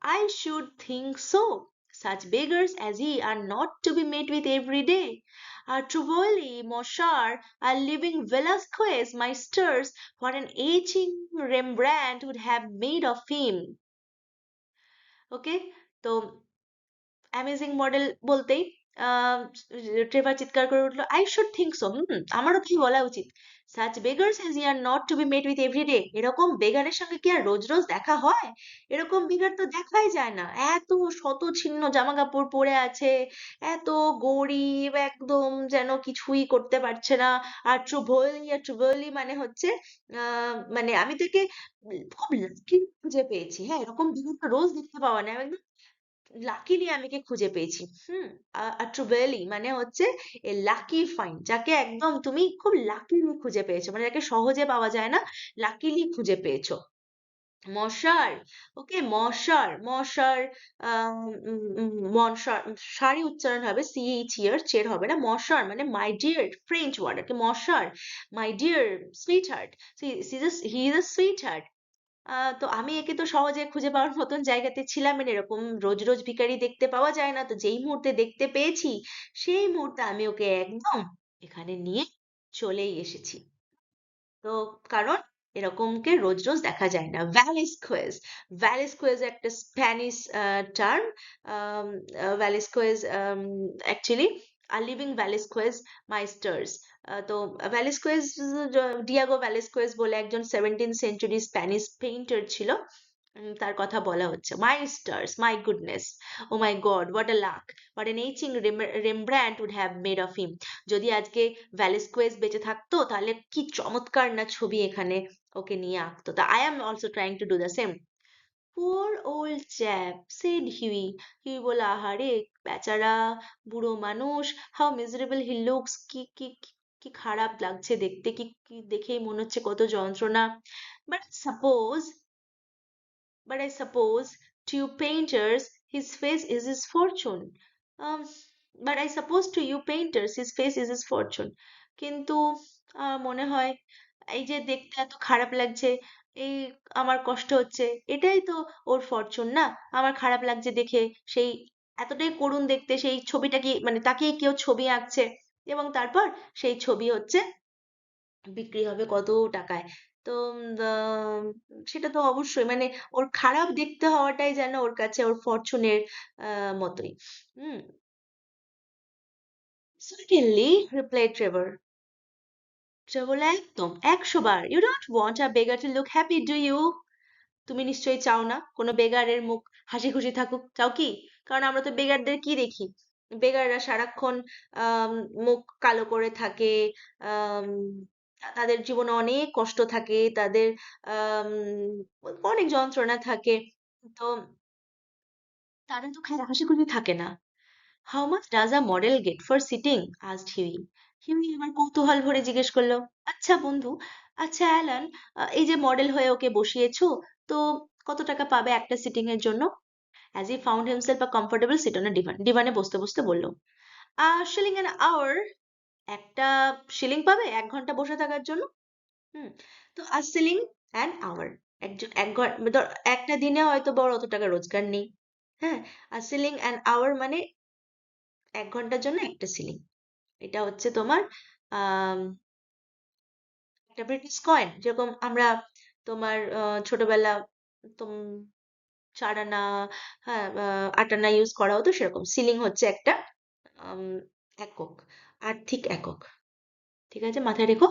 I should think so. Such beggars as he are not to be met with every day. Truvoli, Mosher, a living Velasquez, Meisters, what an etching Rembrandt would have made of him. Okay, তো amazing model বলতেই Trevor চিৎকার করে উঠলো, I should think so, আমারও তাই বলা উচিত। Such beggars has year not to be met with everyday, এরকম বেগারের সঙ্গে কি আর রোজ রোজ দেখা হয়? এরকম বেগার তো দেখাই যায় না, এত শত ছিন্ন জামা কাপড় পরে আছে, এত গরিব, একদম যেন কিছুই করতে পারছে না। আর ট্রুভলি মানে হচ্ছে মানে আমি তোকে খুব লাকি খুঁজে পেয়েছি, হ্যাঁ, এরকম বেগার তো রোজ দেখতে পাওয়া না, একদম লাকিলি আমি একে খুঁজে পেয়েছি। ট্রুবেলি মানে হচ্ছে এ লাকি ফাইন, যাকে একদম তুমি খুব লাকিলি খুঁজে পেয়েছো, মানে যাকে সহজে পাওয়া যায় না, লাকিলি খুঁজে পেয়েছো। মশার, ওকে, মশার, মশার, সারি উচ্চারণ হবে, সিএইচ ইয়ার, চের হবে না। মশার মানে মাই ডিয়ার, ফ্রেঞ্চ ওয়ার্ড আর কি, মশার, my dear sweet heart, he is a sweet heart. তো আমি একে তো সহজে খুঁজে পাওয়ার মতন জায়গাতে ছিলাম না, এরকম রোজ রোজ ভিখারি দেখতে পাওয়া যায় না, তো যেই মুহূর্তে দেখতে পেয়েছি সেই মুহূর্তে আমি ওকে একদম এখানে নিয়ে চলেই এসেছি। তো কারণ এরকমকে রোজ রোজ দেখা যায় না। ভ্যালেস্কুয়েজ, ভ্যালেস্কুয়েজ একটা স্প্যানিশ টার্ম। ভ্যালেস্কুয়েজ অ্যাকচুয়ালি আর লিভিং ভ্যালেস্কুয়েজ মাইস্টার্স। তো ভ্যালেস্কুয়েজ, ডিয়াগো ভ্যালেস্কুয়েজ বলে একজন 17th সেঞ্চুরি স্প্যানিশ পেইন্টার ছিল, তার কথা বলা হচ্ছে। My stars, my goodness, oh my God, what a luck, what an etching Rembrandt would have made of him. যদি আজকে ভ্যালেস্কুয়েজ বেঁচে থাকতো তাহলে কি চমৎকার না ছবি এখানে ওকে নিয়ে আঁকতো। তা I am also trying to do the same. Poor old chap, said Hughie. Hughie বলে, আহারে বেচারা বুড়ো মানুষ, হাউ মিজারেবল হি লুকস, কি কি কি কি খারাপ লাগছে দেখতে, কি কি দেখেই মনে হচ্ছে কত যন্ত্রণা। But suppose But I suppose to you painters his face is his fortune. Um, but I suppose to you painters his face is his fortune. কিন্তু মনে হয় এই যে দেখতে এত খারাপ লাগছে, এই আমার কষ্ট হচ্ছে, এটাই তো ওর ফরচুন না? আমার খারাপ লাগছে দেখে, সেই এতটাই করুণ দেখতে সেই ছবিটা, কি মানে তাকেই কেউ ছবি আঁকছে এবং তারপর সেই ছবি হচ্ছে বিক্রি হবে কত টাকায়। তো সেটা তো অবশ্যই, মানে ওর খারাপ দেখতে হওয়াটাই যেন ওর কাছে ওর ফরচুনের মতোই। হুম, certainly, replied Trevor. ট্রেভর বলল, একদম 100 বার। You don't want a beggar to look happy, do you? তুমি নিশ্চয়ই চাও না কোনো বেগারের মুখ হাসি খুশি থাকুক, চাও কি? কারণ আমরা তো বেগারদের কি দেখি, বেগাররা সারাক্ষণ আম, মুখ কালো করে থাকে, আম, তাদের জীবনে অনেক কষ্ট থাকে, তাদের আম, অনেক যন্ত্রণা থাকে, তো তারা তো হাসি খুশি থাকে না। How much does a model get for sitting, asked Hughie. Hughie এবার কৌতূহল ভরে জিজ্ঞেস করলো, আচ্ছা বন্ধু, আচ্ছা অ্যালান, এই যে মডেল হয়ে ওকে বসিয়েছো, তো কত টাকা পাবে একটা সিটিং এর জন্য? As he found himself a comfortable seat on a divan, ডিভানে বসতে বসতে বলল, শিলিং অ্যান আওয়ার, একটা শিলিং পাবে 1 ঘন্টা বসে থাকার জন্য। হুম, তো আ শিলিং অ্যান আওয়ার, একজন এক ঘন্টা একটা দিনে হয়তো বড় অত টাকা রোজগার নেই। হ্যাঁ, আর সিলিং অ্যান আওয়ার মানে 1 ঘন্টার জন্য একটা সিলিং। এটা হচ্ছে তোমার আহ একটা ব্রিটিশ কয়েন, যেরকম আমরা তোমার ছোটবেলা তুম 4 আনা, হ্যাঁ 8 আনা ইউজ করা হতো, সেরকম সিলিং হচ্ছে একটা আম, একক, আর্থিক একক। ঠিক আছে, মাথায় রেখো।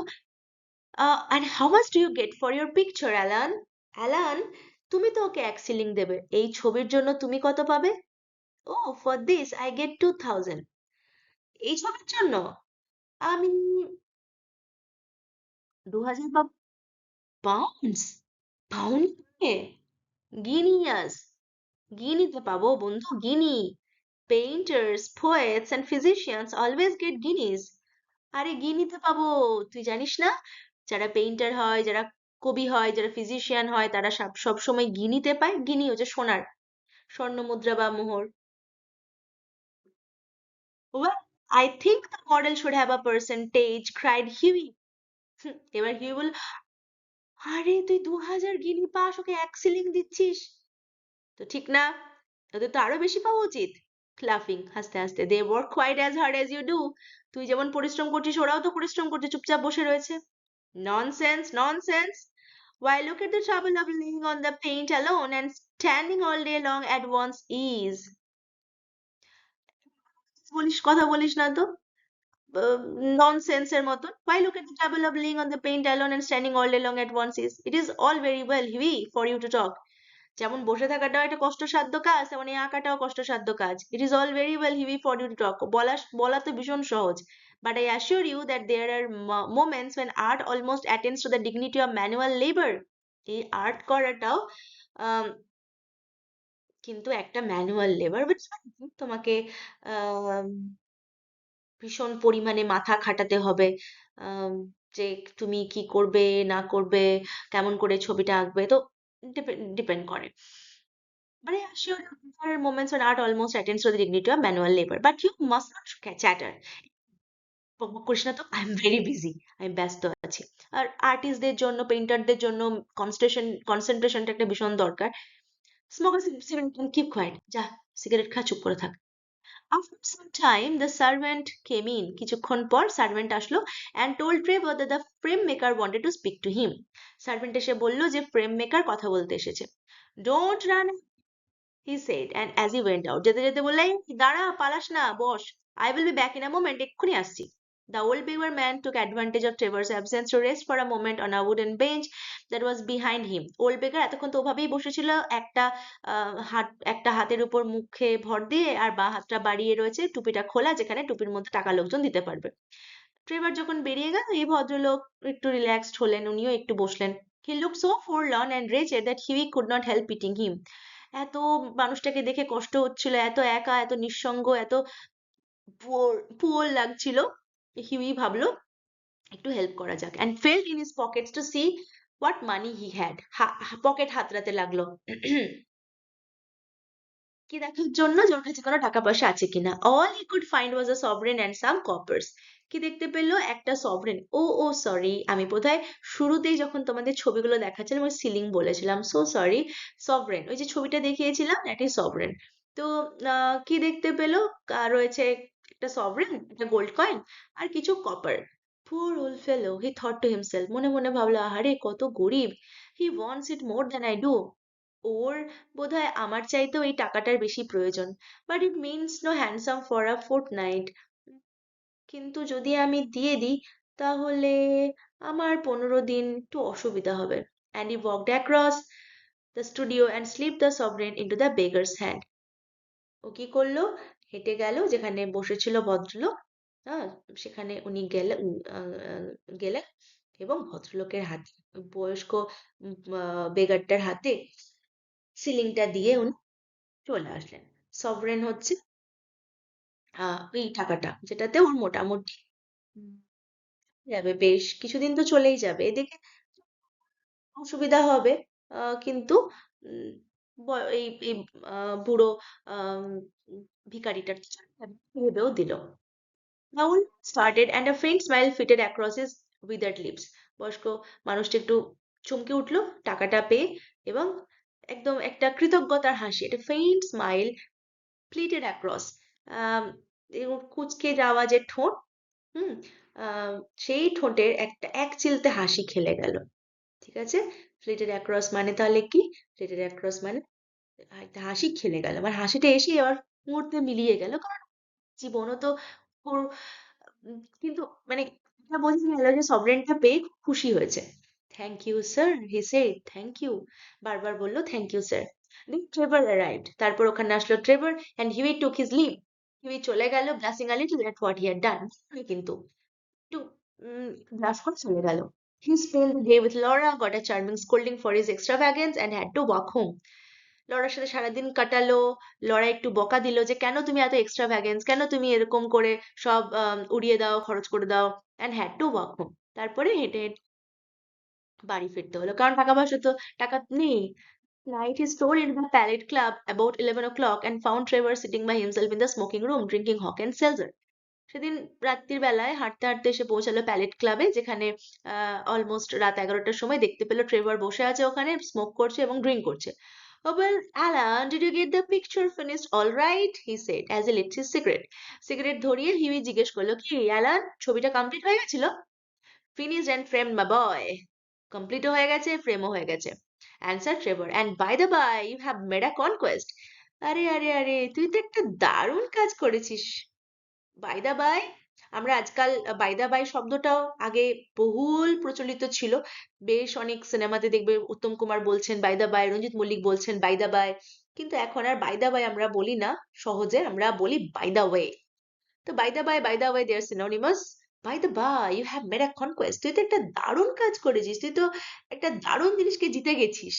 And how much do you get for your picture, Alan? Alan, তুমি তো ওকে 1 সিলিং দেবে, এই ছবির জন্য তুমি কত পাবে? ও, ফর দিস আই গেট 2000। এই ছবির জন্য আমি 2000 পাবো। পাউন্ডস? পাউন্ড? গিনিয়াস, গিনিতে পাবো বন্ধু, guinea. Painters, poets and physicians always get guineas. আরে গিনিতে পাবো, তুই জানিস না? যারা পেইন্টার হয়, যারা কবি হয়, যারা ফিজিশিয়ান হয়, তারা সব সব সময় গিনিতে পায়। গিনি হচ্ছে সোনার, স্বর্ণ মুদ্রা বা মোহর। Well, I think the model should have a percentage, cried Huey. এবার হিউই বলল, আরে তুই 2000 গিনি পাস, ওকে 1 সিলিং দিচ্ছিস, তো ঠিক না? তোদের তো আরো বেশি পাওয়া উচিত। লাফিং, হাসতে হাসতে, they work quite as hard as you do. তুই যেমন পরিশ্রম করছিস, ওরাও তো পরিশ্রম করছে, চুপচাপ বসে রয়েছে। Nonsense, nonsense! Why, look at the trouble of laying on the paint alone and standing all day long at one's ease. বলিস, কথা বলিস না তো, ননসেন্সের মতন। Why look at the trouble of laying on the paint alone and standing all day long at one's ease? It is all very well, Huey, for you to talk. যেমন বসে থাকাটাও একটা কষ্টসাধ্য কাজ, তেমন এই আঁকাটাও কষ্টসাধ্য কাজ। It is all very well, Huey, for you to talk. বলা বলা তো ভীষণ সহজ, but I assure you that there are moments when art almost attains to the dignity of manual labor. এই আর্ট করাটাও কিন্তু একটা ম্যানুয়াল লেবার, বাট তোমাকে আহ ভীষণ পরিমাণে মাথা খাটাতে হবে, আম, যে তুমি কি করবে না করবে, কেমন করে ছবিটা আঁকবে, তো ডিপেন্ড করে। But I assure you, there are moments when art almost attains to the dignity of manual labor. But you must not chatter. বকবক করিস না তো, আই এম ভেরি বিজি, আমি ব্যস্ত আছি। আর আর্টিস্টদের জন্য, পেইন্টারদের জন্য কনসেন্ট্রেশনটা একটা ভীষণ দরকার। স্মোক আ সিগারেট, কিপ কোয়াইট, যা সিগারেট খা, চুপ করে থাক। After some time, the servant came in. কিছুক্ষণ পর সার্ভেন্ট আসলো and told Trevor that the frame maker wanted to speak to him. Servant এসে বলল যে ফ্রেম মেকার কথা বলতে এসেছে। Don't run, he said, and as he went out, যেতে যেতে বললেন, দাঁড়া, পালাস না, বস, I will be back in a moment, এক্ষুনি আসছি। The old beggar man took advantage of Trevor's absence to rest for a moment on a wooden bench that was behind him. Old বেগার এতক্ষণ তো ওভাবেই বসেছিল, একটা একটা হাতের উপর মুখে ভর দিয়ে, আর বাঁ হাতটা বাড়িয়ে রয়েছে, টুপিটা খোলা, যেখানে টুপির মধ্যে টাকা লোকজন দিতে পারবে। ট্রেভার যখন বেরিয়ে গেল, এই ভদ্রলোক একটু রিল্যাক্সড হলেন, উনিও একটু বসলেন। He looked so forlorn and wretched that Hughie could not help pitying him. এত মানুষটাকে দেখে কষ্ট হচ্ছিল, এত একা, এত নিঃসঙ্গ, এত পুয়ার লাগছিল। হিউই ভাবলো একটু হেল্প করা যাক, and felt in his pockets to see what money he had. Pocket হাতড়াতে লাগলো। কি দেখার জন্য, যে ওর কাছে কোনো টাকা পয়সা আছে কিনা। All he could find was a sovereign and some coppers. কি দেখতে পেলো? একটা সভরেন। ও ও সরি, আমি বোধহয় শুরুতেই যখন তোমাদের ছবিগুলো দেখাচ্ছিলাম ওই সিলিং বলেছিলাম, সো সরি। সভরেন, ওই যে ছবিটা দেখিয়েছিলাম, এটি সভরেন। তো কি দেখতে পেলো? রয়েছে একটা সভরেন, একটা গোল্ড কয়েন, আর কিছু copper. Poor old fellow, he thought to himself. মনে মনে ভাবলো, আহারে কত গরিব। He wants it more than I do. ওর বোধহয় আমার চাইতেও এই টাকাটার বেশি প্রয়োজন। But it means no handsome for a fortnight. কিন্তু যদি আমি দিয়ে দিই, তাহলে আমার 15 দিন একটু অসুবিধা হবে। And he walked across the studio and slip the sovereign into the beggar's hand. ও কি করলো? হেঁটে গেল যেখানে বসেছিল ভদ্রলোক, হ্যাঁ, সেখানে উনি গেলেন এবং ভদ্রলোকের হাতে, বয়স্ক বেগারটার হাতে সিলিংটা দিয়ে উনি চলে আসলেন। সভরেন হচ্ছে এই টাকাটা, যেটাতে ওর মোটামুটি উম, যাবে, বেশ কিছুদিন তো চলেই যাবে, এদিকে অসুবিধা হবে, কিন্তু উম, এই এই বুড়ো আহ ভিখারিটার ভেবেও দিল। Raoul started and a faint smile flitted across his withered lips. বয়স্ক মানুষটা একটু চমকে উঠলো টাকাটা পেয়ে, এবং একদম একটা কৃতজ্ঞতার হাসি, একটা ফেইন্ট স্মাইল প্লিটেড অ্যাক্রস, কুঁচকে যাওয়া যে ঠোঁট, হুম, আহ, সেই ঠোঁটের একটা এক চিলতে হাসি খেলে গেল। ঠিক আছে, ফ্লিটেড অ্যাক্রস মানে তাহলে কি? ফ্লিটেড অ্যাক্রস মানে একটা হাসি খেলে গেল, মানে হাসিটা এসে আবার মুহূর্তে মিলিয়ে গেল, কারণ জীবনও তো কিন্তু মানে এটা বোঝা গেল যে সভরেনটা পেয়ে খুব খুশি হয়েছে। Thank you sir, he said thank you, বারবার বললো thank you sir. Then Trevor arrived, তারপর ওখানে আসলো Trevor and Hughie took his leave. Hughie চলে গেল blushing a little at what he had done, কিন্তু একটু ব্লাশ করে চলে গেল। He spent the day with Laura, got a charming scolding for his extravagance, and had to walk home. Lawler সাথে সারাদিন কাটালো। Laura একটু বকা দিল যে কেন তুমি এত এক্সট্রাভ্যাগেন্স, কেন তুমি এরকম করে সব উড়িয়ে দাও, খরচ করে দাও, and had to walk home. তারপরে হেঁটে হেঁটে বাড়ি ফিরতে হলো, কারণ টাকা পয়সা তো টাকা নেই। Night he strolled into the Palette Club about 11 o'clock and found Trevor sitting by himself in the smoking room drinking hock and seltzer. সেদিন রাত্রির বেলায় হাঁটতে হাঁটতে এসে পৌঁছালো প্যালেট ক্লাবে, যেখানে অলমোস্ট রাত 11টার সময় দেখতে পেলো ট্রেভার বসে আছে ওখানে, স্মোক করছে এবং ড্রিঙ্ক করছে। Oh, well, Alan, did you get the picture finished all right? He said as he lit his cigarette. Cigarette ধরিয়ে হিউই জিজ্ঞেস করলো, কি অ্যালান, ছবিটা কমপ্লিট হয়ে গেছিল? Finished and framed, my boy. কমপ্লিটও হয়ে গেছে, ফ্রেমও হয়ে গেছে। Answer Trevor, and by the by you have made a conquest. আরে আরে আরে, তুই তো একটা দারুণ কাজ করেছিস। বাই দা বাই, আমরা আজকাল বাই দা বাই শব্দটাও আগে বহুল প্রচলিত ছিল। বেশ অনেক সিনেমাতে দেখবে উত্তম কুমার বলছেন by the by, Ranjit Mallick বলছেন বাই দা বাই। কিন্তু এখন আর বাই দা বাই আমরা বলি না সহজে, আমরা বলি বাই দা ওয়ে। তো by the way, they are synonymous. By the by you have made a conquest, তুই তো একটা দারুণ কাজ করেছিস, তুই তো একটা দারুণ জিনিসকে জিতে গেছিস।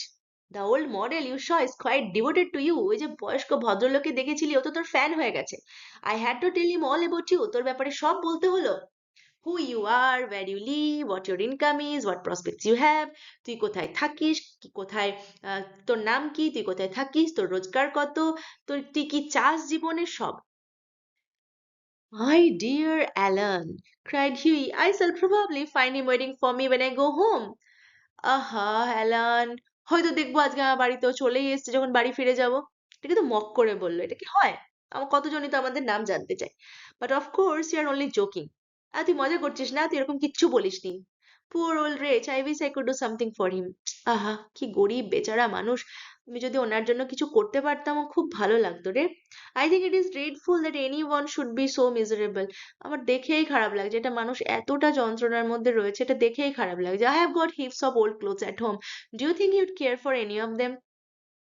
The old model you saw is quite devoted to you, ওই যে বয়স্ক ভদ্রলোককে দেখেছিলি, ও তো তোর ফ্যান হয়ে গেছে। I had to tell him all about you, তোর ব্যাপারে সব বলতে হলো। Who you are, where you live, what your income is, what prospects you have, তুই কোথায় থাকিস, কি কোথায়, তোর নাম কি, তুই কোথায় থাকিস, তোর রোজগার কত, তুই কি চাস জীবনে, সব। My dear Alan, cried Hughie, I shall probably find him waiting for me when I go home. আহা অ্যালান, হয়তো দেখবো আজকে আমার বাড়িতেও চলেই এসেছে যখন বাড়ি ফিরে যাব। এটা কিন্তু মক করে বললো, এটা কি হয়? আমার কতজনই তো আমাদের নাম জানতে চায়। But of course you are only joking. আর তুই মজা করছিস না, তুই এরকম কিচ্ছু বলিসনি। Poor old wretch, I wish I could do something for him. আহা, কি গরিব বেচারা মানুষ, আমি যদি ওনার জন্য কিছু করতে পারতাম, ও খুব ভালো লাগতো রে। I think it is grateful that any one should be so miserable. আমার দেখেই খারাপ লাগছে, এটা মানুষ এতটা যন্ত্রণার মধ্যে রয়েছে, এটা দেখেই খারাপ লাগছে। I have got heaps of old clothes at home, do you think you'd care for any of them?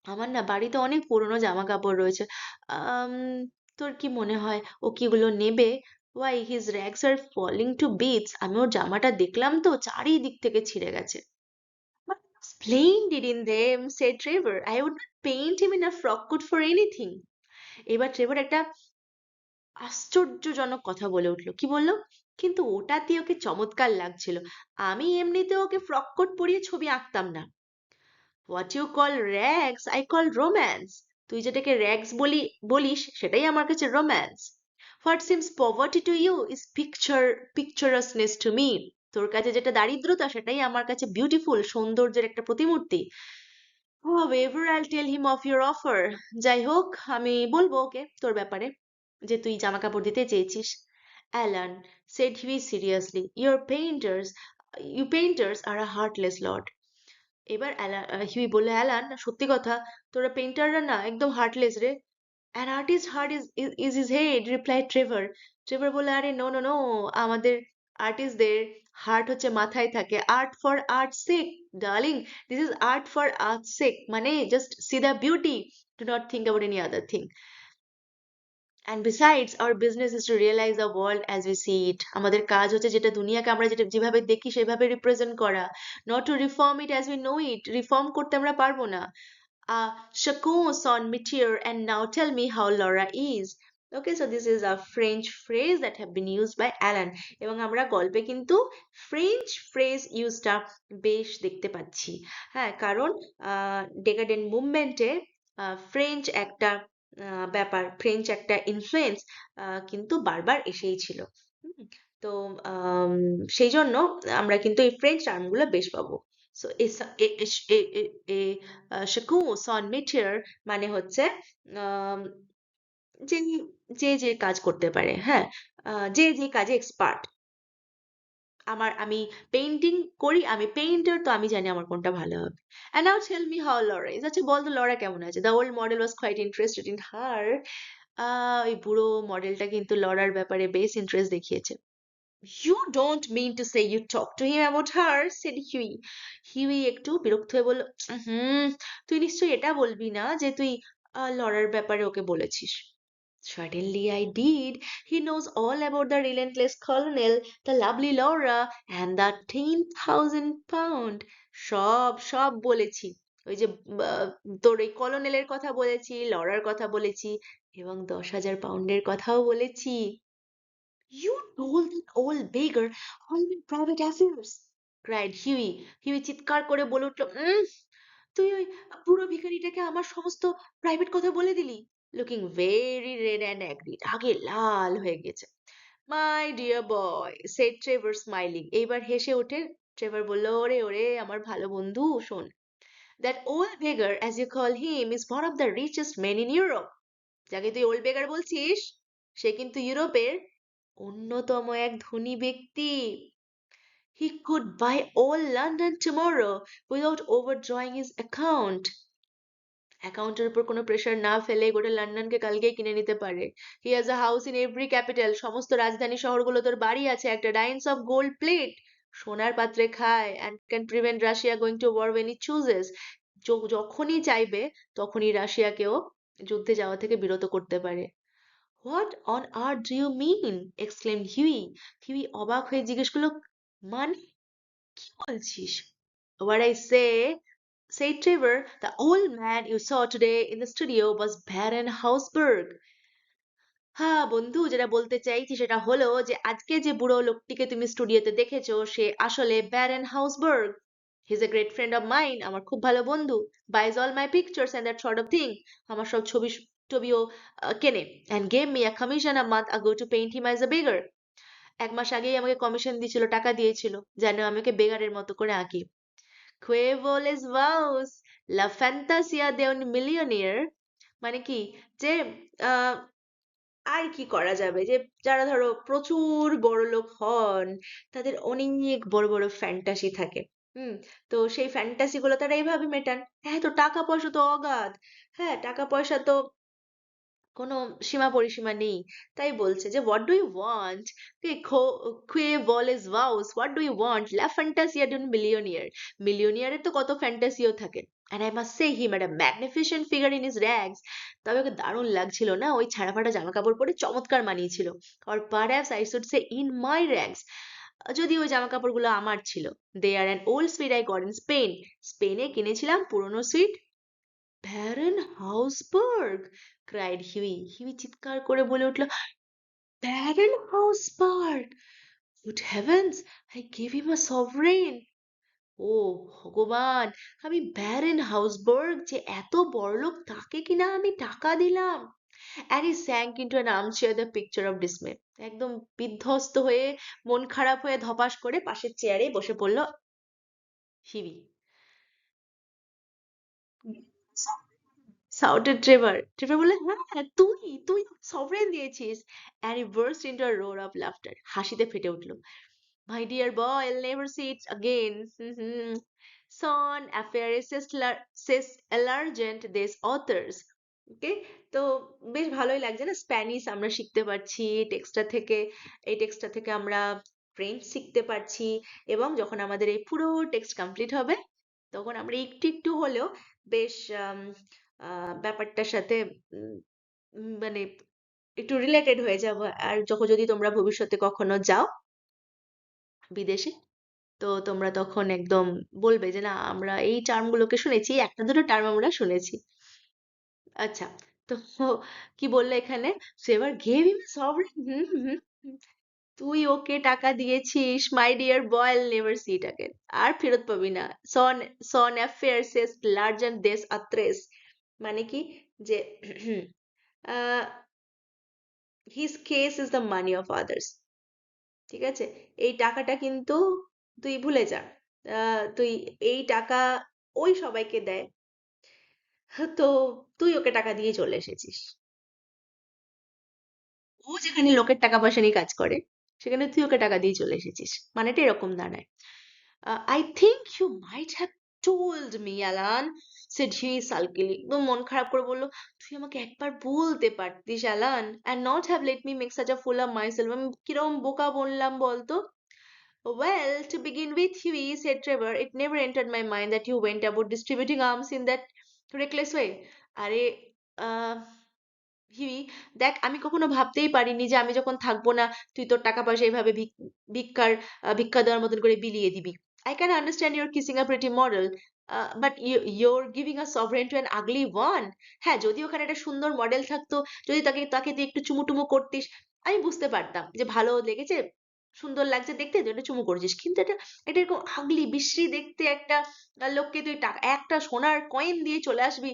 আমার না বাড়িতে অনেক পুরনো জামা কাপড় রয়েছে। আম, তোর কি মনে হয় ও কি ওগুলো নেবে? ওয়াই হিজ র্যাগস আর ফলিং টু বিটস, আমি ওর জামাটা দেখলাম তো চারিদিক থেকে ছিঁড়ে গেছে। But splendid in them, said Trevor. I would not paint him in a frock coat for anything. এবার ট্রেভার একটা আশ্চর্যজনক কথা বলে উঠলো। কি বললো? কিন্তু ওটাতে ওকে চমৎকার লাগছিল। আমি এমনিতে ওকে ফ্রক কোট পরিয়ে ছবি আঁকতাম না। What you call rags I call romance. তুই যেটাকে র্যাগস বলিস সেটাই আমার কাছে romance. What seems poverty to you is picturesqueness to me. তোর কাছে যেটা দারিদ্রতা সেটাই আমার কাছে বিউটিফুল, সৌন্দর্যের একটা প্রতিমূর্তি। However, I'll tell him of your offer. যাই হোক, আমি বলবো ওকে তোর ব্যাপারে, যে তুই জামা কাপড় দিতে চেয়েছিস। Alan, said he seriously, you painters are a heartless lot. এবার হিউই বললো, অ্যালান সত্যি কথা, তোরা পেইন্টাররা না একদম হার্টলেস রে। An artist's heart is his head, replied Trevor. Trevor বললো, আরে নো নো নো, আমাদের আর্টিস্টদের হার্ট হচ্ছে মাথায় থাকে। Art for art sake, darling, this is art for art sake, মানে just see the beauty, do not think about any other thing. And besides, our business is to realize the world as we see it. আমাদের কাজ হচ্ছে যেটা দুনিয়াকে আমরা যেটা যেভাবে দেখি সেভাবে রিপ্রেজেন্ট করা, not to reform it as we know it. Reform করতে আমরা পারবো না। Chacon on meteor, and now tell me how Laura is. Okay, so this is a French phrase that have been used by Alan. এবং আমরা গল্পে কিন্তু French phrase ইউজটা বেশ দেখতে পাচ্ছি। হ্যাঁ, কারণ ডেকাডেন্ট মুভমেন্টে ফ্রেঞ্চ একটা ব্যাপার, ফ্রেঞ্চ একটা ইনফ্লুয়েন্স কিন্তু বারবার এসেই ছিল। হুম, তো সেই জন্য আমরা কিন্তু এই ফ্রেঞ্চ টার্মগুলো বেশ পাবো। সো শাকু সন মিটিয়ার মানে হচ্ছে আম, যে যে কাজ করতে পারে, হ্যাঁ, যে কাজে এক্সপার্ট। আমি পেইন্টিং করি, আমি পেইন্টার, তো আমি জানি আমার কোনটা ভালো হবে। And now tell me how Laura is. আচ্ছা বল তো লরা কেমন আছে? The old model was quite interested in her. ওই বুড়ো মডেলটা কিন্তু লরার ব্যাপারে বেশ ইন্টারেস্ট দেখিয়েছে। You don't mean to say you talked to him about her, said Huey. Huey একটু বিরক্ত হয়ে বলল, হুম, তুই নিশ্চয়ই এটা বলবি না যে তুই লরার ব্যাপারে ওকে বলেছিস। Certainly I did. He knows all about the relentless colonel, the lovely Laura, and the 10,000 pound. সব বলেছি। ওই যে আহ, তোর ওই কলোনেলের কথা বলেছি, লরার কথা বলেছি, এবং 10,000 পাউন্ডের কথাও বলেছি। You told that old beggar all my private affairs, cried Huey. Huey চিৎকার করে বলে উঠল, তুই ওই পুরো ভিখারিটাকে আমার সমস্ত প্রাইভেট কথা বলে দিলি? Looking very red and angry, রাগে লাল হয়ে গেছে। My dear boy, said Trevor smiling. এইবার হেসে উঠে ট্রেভার বলল, ওরে ওরে আমার ভালো বন্ধু, শোন, that old beggar as you call him is one of the richest men in Europe. যাকে তুই ওল্ড বেগার বলছিস, সে কিন্তু ইউরোপের অন্যতম এক ধনী ব্যক্তি। He could buy all London tomorrow without overdrawing his account. অ্যাকাউন্টের উপর কোনো প্রেশার না ফেলে গোটা লন্ডনকে কালকেই কিনে নিতে পারে। He has a house in every capital. সমস্ত রাজধানী শহরগুলো তোর বাড়ি আছে, একটা ডাইন্স অফ গোল্ড প্লেট, সোনার পাত্রে খায়, and can prevent Russia going to war when he chooses. যখনই চাইবে তখনই রাশিয়াকেও যুদ্ধে যাওয়া থেকে বিরত করতে পারে। What on earth do you mean? Exclaimed Hughie. Hughie অবাক হয়ে জিজ্ঞেস করলো, মানে কি বলছিস? What I say, said Trevor, the old man you saw today in the studio was Baron Hausberg. হ্যাঁ বন্ধু, যেটা বলতে চাইছি সেটা হলো যে আজকে যে বুড়ো লোকটিকে তুমি স্টুডিওতে দেখেছো সে আসলে Baron Hausberg. He is a great friend of mine, আমার খুব ভালো বন্ধু। Buys all my pictures and that sort of thing, আমার সব টবিও কেনে। And gave me a commission a month ago to paint him as a beggar. 1 মাস আগেই আমাকে কমিশন দিয়েছিল, টাকা দিয়েছিল, যেন আমি ওকে বেগারের মতো করে আঁকি। Quevoles vows la fantasía de un millionaire, মানে কি, যে আহ, আর কি করা যাবে, যে যারা ধরো প্রচুর বড়লোক হন তাদের অনেক বড় বড় ফ্যান্টাসি থাকে। হুম, তো সেই ফ্যান্টাসি গুলো তারা এইভাবে মেটান। হ্যাঁ, তো টাকা পয়সা তো অগাধ। হ্যাঁ, টাকা পয়সা তো কোনো সীমা পরিসীমা নেই। তাই বলছে যে হোয়াট ডু ইউ ওয়ান্ট, কে বলেস ভাউস, হোয়াট ডু ইউ ওয়ান্ট লা ফ্যান্টাসিয়া ডুন মিলিয়নিয়ার। মিলিয়নিয়ারের তো কত ফ্যান্টাসিও থাকে। And I must say he made a magnificent figure in his rags. তবে ওকে দারুণ লাগছিল না ওই ছেঁড়া ফাটা জামা কাপড় পরে, চমৎকার মানিয়েছিল। Or perhaps I should say in my rags, যদি ওই জামা কাপড়গুলো আমার ছিল। They are an old suit I got in Spain, স্পেনে কিনেছিলাম পুরনো suit. Baron Hausberg, cried Hughie. Hughie চিৎকার করে বলে উঠল, Baron Hausberg! Good heavens, I gave him a sovereign. ও ভগবান, আমি ব্যারন হাউসবার্গ যে এত বড়লোক তাকে কিনা আমি টাকা দিলাম। And he sank into an armchair, the picture of dismay. একদম বিধ্বস্ত হয়ে, মন খারাপ হয়ে ধপাস করে পাশের চেয়ারে বসে পড়ল হিউই। shouted Trevor. ট্রেভার বললেন, হ্যাঁ তুই সভরেন দিয়েছিস। And he burst into a roar of laughter. হাসিতে ফেটে উঠল। My dear boy, I'll never see it again. Son affairs says allergent these authors. ওকে, তো বেশ ভালোই লাগছে না, স্প্যানিশ আমরা শিখতে পারছি টেক্সটটা থেকে। এই টেক্সটটা থেকে আমরা ফ্রেঞ্চ শিখতে পারছি, এবং যখন আমাদের এই পুরো টেক্সট কমপ্লিট হবে তখন আমরা একটু একটু হলেও বেশ ব্যাপারটার সাথে উম, মানে একটু রিলেটেড হয়ে যাব। আর যখন যদি তোমরা ভবিষ্যতে কখনো যাও বিদেশে, তো তোমরা তখন একদম বলবে যে না, আমরা এই টার্মগুলোকে শুনেছি, একটা দুটো টার্ম আমরা শুনেছি। আচ্ছা, তো কি বললে এখানে? সে এবার গেভ হিম সভরেন। হুম হুম হুম। তুই ওকে টাকা দিয়েছিস, my dear boy, never see it again. আর ফেরত পাবি না। সন সন অ্যাফেয়ার সেস লার্জেন দেশ আত্রেস, মানে কি, যে his case is the money of others. ঠিক আছে, এই টাকাটা কিন্তু তুই ভুলে যা। তুই এই টাকা ওই সবাইকে দেয়, তো তুই ওকে টাকা দিয়ে চলে এসেছিস। ও যেখানে লোকের টাকা পয়সা নিয়ে কাজ করে, সেখানে তুই ওকে টাকা দিয়ে চলে এসেছিস, মানেটা এরকম দাঁড়ায়। I think you might have told me, Alan, said he sulkily. একদম মন খারাপ করে বললো, তুই আমাকে একবার বলতে পারতিস Alan, and not have let me make such a fool of myself. আমি কিরকম বোকা বললাম বলতো? Well, to begin with, Huey, said Trevor, it never entered my mind that you went about distributing arms in that reckless way. আরে আহ Huey, দেখ, আমি কখনো ভাবতেই পারিনি যে আমি যখন থাকবো না, তুই তোর টাকা পয়সা এইভাবে ভিক্ষা দেওয়ার মতন করে বিলিয়ে দিবি। I can understand you're kissing a pretty model, but you're giving a sovereign to an ugly one. হ্যাঁ, যদি ওখানে একটা সুন্দর মডেল থাকতো, যদি তাকে তাকে তুই একটু চুমু করতিস, আমি বুঝতে পারতাম যে ভালো লেগেছে, সুন্দর লাগছে দেখতে, তুই একটা চুমু করেছিস। কিন্তু এটা এরকম আগলি বিশ্রী দেখতে একটা লোককে তুই টাকা, একটা সোনার কয়েন দিয়ে চলে আসবি,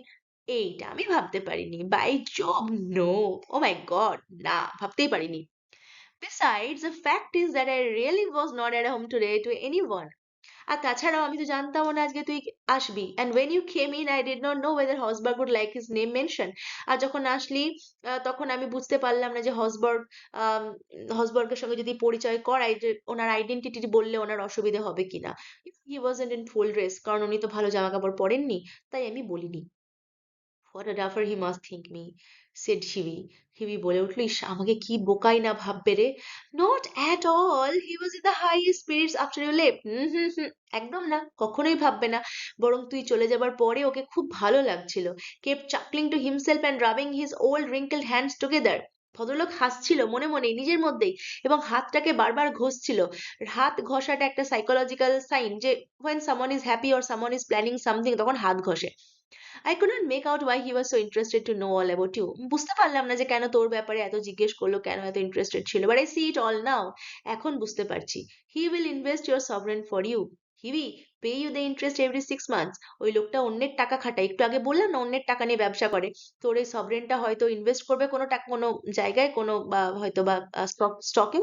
এইটা আমি ভাবতে পারিনি। By Jove, no! Oh my god, না, ভাবতেই পারিনি। Besides, the fact is that I really was not at home today to anyone. আর তাছাড়াও আমি তো জানতামও না আজকে তুই আসবি। And when you came in, I did not know whether Hosberg would like his name mentioned. আর যখন আসলি, তখন আমি বুঝতে পারলাম না যে হসবার্গের সঙ্গে যদি পরিচয় করাই, যে ওনার আইডেন্টিটি বললে ওনার অসুবিধা হবে কিনা। He wasn't in full dress, কারণ উনি তো ভালো জামা কাপড় পরেননি, তাই আমি বলিনি। What a duffer he must think me, said Hiwi. হিবি বলে উঠল, ইস, আমাকে কি বোকাই না ভাববে রে। Not at all, he was in the highest spirits after you left. হুম, একদম না, কখনোই ভাববে না। বরং তুই চলে যাবার পরে ওকে খুব ভালো লাগছিল। Kept chuckling to himself and rubbing his old wrinkled hands together. ভদ্রলোক হাসছিল মনে মনেই, নিজের মধ্যেই, এবং হাতটাকে বারবার ঘষছিল। হাত ঘষাটা একটা সাইকোলজিক্যাল সাইন যে when someone is happy or someone is planning something, তখন হাত ঘষে। I could not make out why he was so interested to know all about you. বুঝতে পারলাম না যে কেন তোর ব্যাপারে এত জিজ্ঞেস করলো, কেন এত ইন্টারেস্টেড ছিল। But I see it all now. এখন বুঝতে পারছি। He will invest your sovereign for you. He will pay you the interest every 6 months. ওই লোকটা অন্যের টাকা খাটায়, একটু আগে বললাম না অন্যের টাকা নিয়ে ব্যবসা করে। তোর এই সভরেনটা হয়তো ইনভেস্ট করবে কোনো টাকা, কোনো জায়গায়, কোনো বা হয়তো বা স্টকে,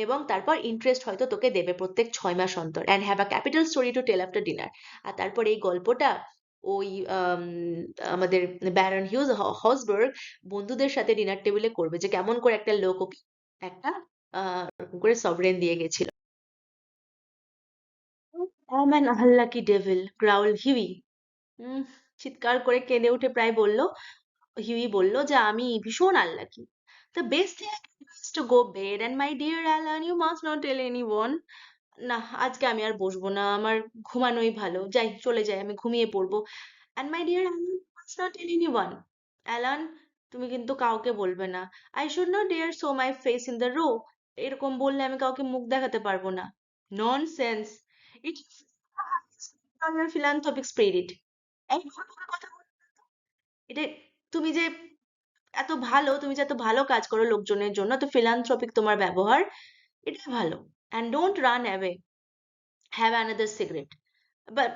এবং তারপর ইন্টারেস্ট হয়তো তোকে দেবে প্রত্যেক 6 মাস অন্তর, and have a capital story to tell after dinner. আর তারপর এই গল্পটা ওই আমাদের ব্যারন হসবার্গ বন্ধুদের সাথে ডিনার টেবিলে করবে, যে কেমন করে একটা লোক ওকে একটা ওরকম করে সভরেন দিয়ে গেছিল। I'm an unlucky devil, growled Huey. উম, চিৎকার করে কেঁদে উঠে প্রায় বলল, হিউই বলল যে আমি ভীষণ unlucky. The best thing I can do is to go bed, and my dear Alan, you must not tell anyone. না, আজকে আমি আর বসবো না, আমার ঘুমানোই ভালো, যাই, চলে যাই, আমি ঘুমিয়ে পড়বো। And my dear Alan, you must not tell anyone. Alan, তুমি কিন্তু কাউকে বলবে না। I should not dare show my face in the row. এরকম বললে আমি কাউকে মুখ দেখাতে পারবো না। Nonsense! It your philanthropic spirit. একবার করে কথা বল। এটা, তুমি যে তুমি যে এত ভালো কাজ করো লোকজনের জন্য, তো philanthropic তোমার ব্যবহার, এটাই ভালো। And don't run away. Have another cigarette.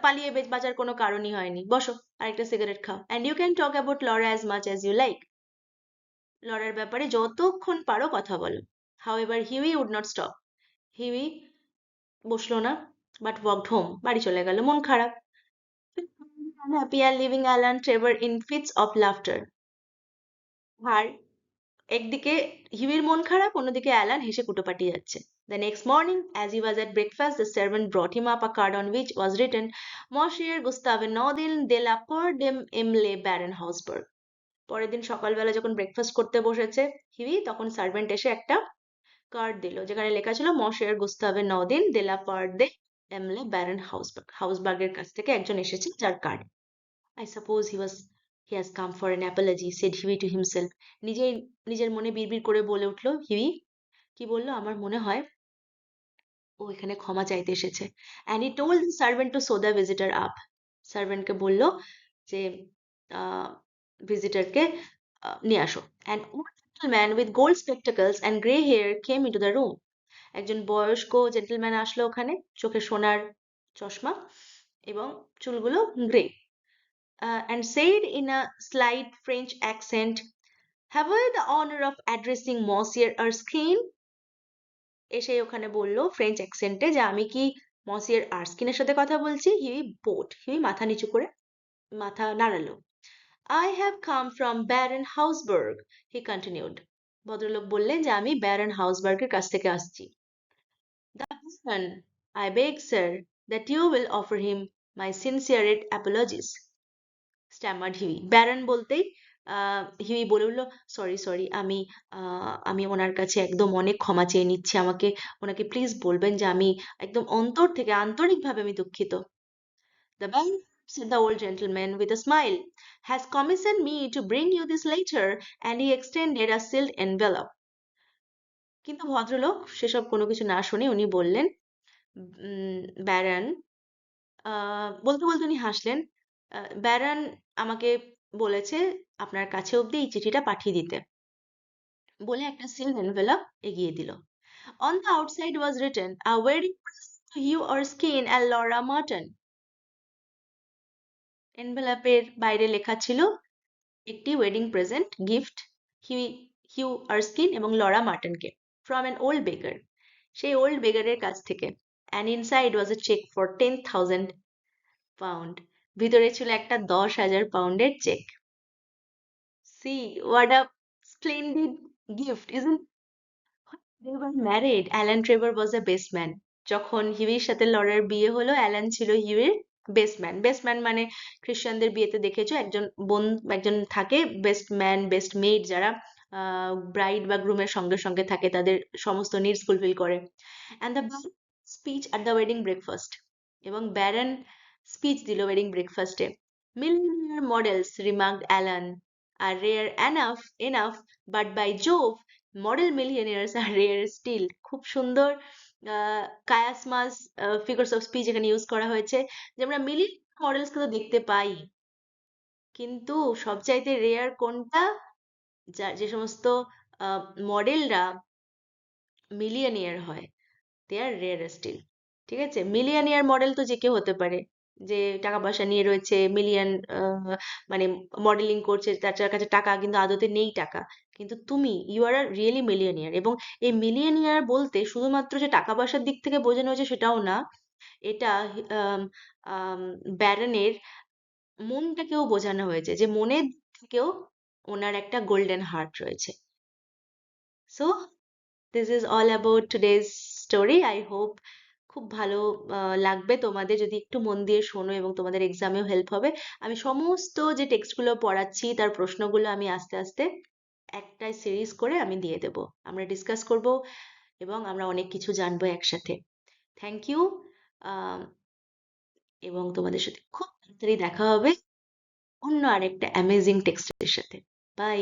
পালিয়ে বাঁচার কোনো কারণই হয়নি। বসো, আরেকটা সিগারেট খাও। And you can talk about Laura as much as you like. Lawler ব্যাপারে যতক্ষণ পারো কথা বলো। However, Huey would not stop. Huey বসলো না, but walked home. বাড়ি চলে গেল, মন খারাপ। Unhappy and leaving Alan Trevor in fits of laughter. আর একদিকে হিউইর মন খারাপ, অন্যদিকে অ্যালান হেসে কুটোপাটি যাচ্ছে। The next morning, as he was at breakfast, the servant brought him up a card on which was written, Monsieur Gustave Nodin de la Port de Emle Baron Hausberg. পরের দিন সকালবেলা যখন ব্রেকফাস্ট করতে বসেছে Huey, তখন servant এসে একটা card দিল, যেখানে লেখা ছিল মশের গুস্তাভে নদিন দে লা পার দে এমলে ব্যারন হাউসবার্গ। হাউসবার্গের কাছ থেকে একজন এসেছে যার card. I suppose he has come for an apology, said Huey to himself. নিজেই নিজের মনে বিড়বিড় করে বলে উঠল হিউই। কি বললো? আমার মনে হয় ও এখানে ক্ষমা চাইতে এসেছে। And he told the servant to show the visitor up. সার্ভেন্টকে বলল যে ভিজিটরকে নিয়ে আসো। And old gentleman with gold spectacles and grey hair came into the room. একজন বয়স্ক জেন্টলম্যান আসলো ওখানে, চোখে সোনার চশমা এবং চুলগুলো grey, and said in a slight French accent, Have I the honor of addressing Monsieur Erskine? এসে ওখানে বলল ফ্রেঞ্চ অ্যাকসেন্টে যে আমি কি মসিয়ের আর্সকিনের সাথে কথা বলছি। হিউই মাথা নিচু করে মাথা নাড়ালো। I have come from Baron Hausberg, he continued. ভদ্রলোক বললেন যে আমি ব্যারন হাউসবার্গের কাছ থেকে আসছি। The Baron, I beg, sir, that you will offer him my sincerest apologies, stammered Huey. Baron বলতেই হিউই বলে উঠল, সরি সরি, আমি ওনার কাছে একদম অনেক ক্ষমা চেয়ে নিচ্ছি। ওনাকে প্লিজ বলবেন যে আমি একদম অন্তর থেকে আন্তরিকভাবে আমি দুঃখিত। The bank, said the old gentleman with a smile, has commissioned me to bring you this letter, and he extended a sealed envelope. কিন্তু ভদ্রলোক সেসব কোনো কিছু না শুনে উনি বললেন, ব্যারন, বলতে বলতে উনি হাসলেন। ব্যারন আমাকে বলেছে আপনার কাছে অবধি এই চিঠিটা পাঠিয়ে দিতে, বলে একটা সিল্ড এনভেলপ এগিয়ে দিল। On the outside was written, a wedding present to Hugh Erskine and Laura Martin. এনভেলপের বাইরে লেখা ছিল একটি wedding present gift Hugh Erskine এবং লরা মার্টনকে, ফ্রম অ্যান ওল্ড বেকার, সেই ওল্ড বেগারের কাছ থেকে। And inside was a cheque for £10,000। ভিতরে ছিল একটা 10,000 পাউন্ডের চেক। See what a splendid gift, isn't? They were married. Alan Trevor was a best man. যখন হিউইর সাথে লরার বিয়ে হলো, অ্যালান ছিল হিউইর বেস্ট ম্যান। বেস্ট ম্যান মানে খ্রিস্টানদের বিয়েতে দেখেছো একজন থাকে বেস্ট ম্যান, বেস্ট মেড, যারা ব্রাইড বা গ্রুমের সঙ্গে সঙ্গে থাকে, তাদের সমস্ত নিডস ফুলফিল করে। And the speech at the wedding breakfast, এবং ব্যারন স্পিচ দিল ওয়েডিং ব্রেকফাস্টে। Millionaire models, remarked Alan, are rare enough, but by Jove, model millionaires are rare still. খুব সুন্দর কায়াসমাস ফিগার্স অফ স্পিচ এখানে use করা হয়েছে, যে আমরা মিলিয়ন মডেলসকে তো দেখতে পাই, কিন্তু সবচাইতে রেয়ার কোনটা? যে সমস্ত মডেলরা মিলিয়নিয়ার হয়, দে আর রেয়ার স্টিল। ঠিক আছে, মিলিয়নিয়ার মডেল তো যে কেউ হতে পারে, যে টাকা পয়সা নিয়ে রয়েছে, মানে মডেলিং করছে, তার কাছে টাকা কিন্তু আদতে নেই টাকা, কিন্তু তুমি you are a really millionaire. এবং এই মিলিয়নিয়ার বলতে শুধুমাত্র যে টাকা পয়সার দিক থেকে বোঝানো হয়েছে সেটাও না, এটা আম, আম, ব্যারনের মনটাকেও বোঝানো হয়েছে, যে মনের থেকেও ওনার একটা গোল্ডেন হার্ট রয়েছে। So this is all about today's story. I hope খুব ভালো লাগবে তোমাদের যদি একটু মন দিয়ে শোনো, এবং তোমাদের এক্সামেও হেল্প হবে। আমি সমস্ত যে টেক্সটগুলো পড়াচ্ছি তার প্রশ্নগুলো আমি আস্তে আস্তে একটা সিরিজ করে আমি দিয়ে দেবো, আমরা ডিসকাস করব এবং আমরা অনেক কিছু জানবো একসাথে। থ্যাংক ইউ, এবং তোমাদের সাথে খুব তাড়াতাড়ি দেখা হবে অন্য আরেকটা অ্যামেজিং টেক্সটের সাথে। বাই।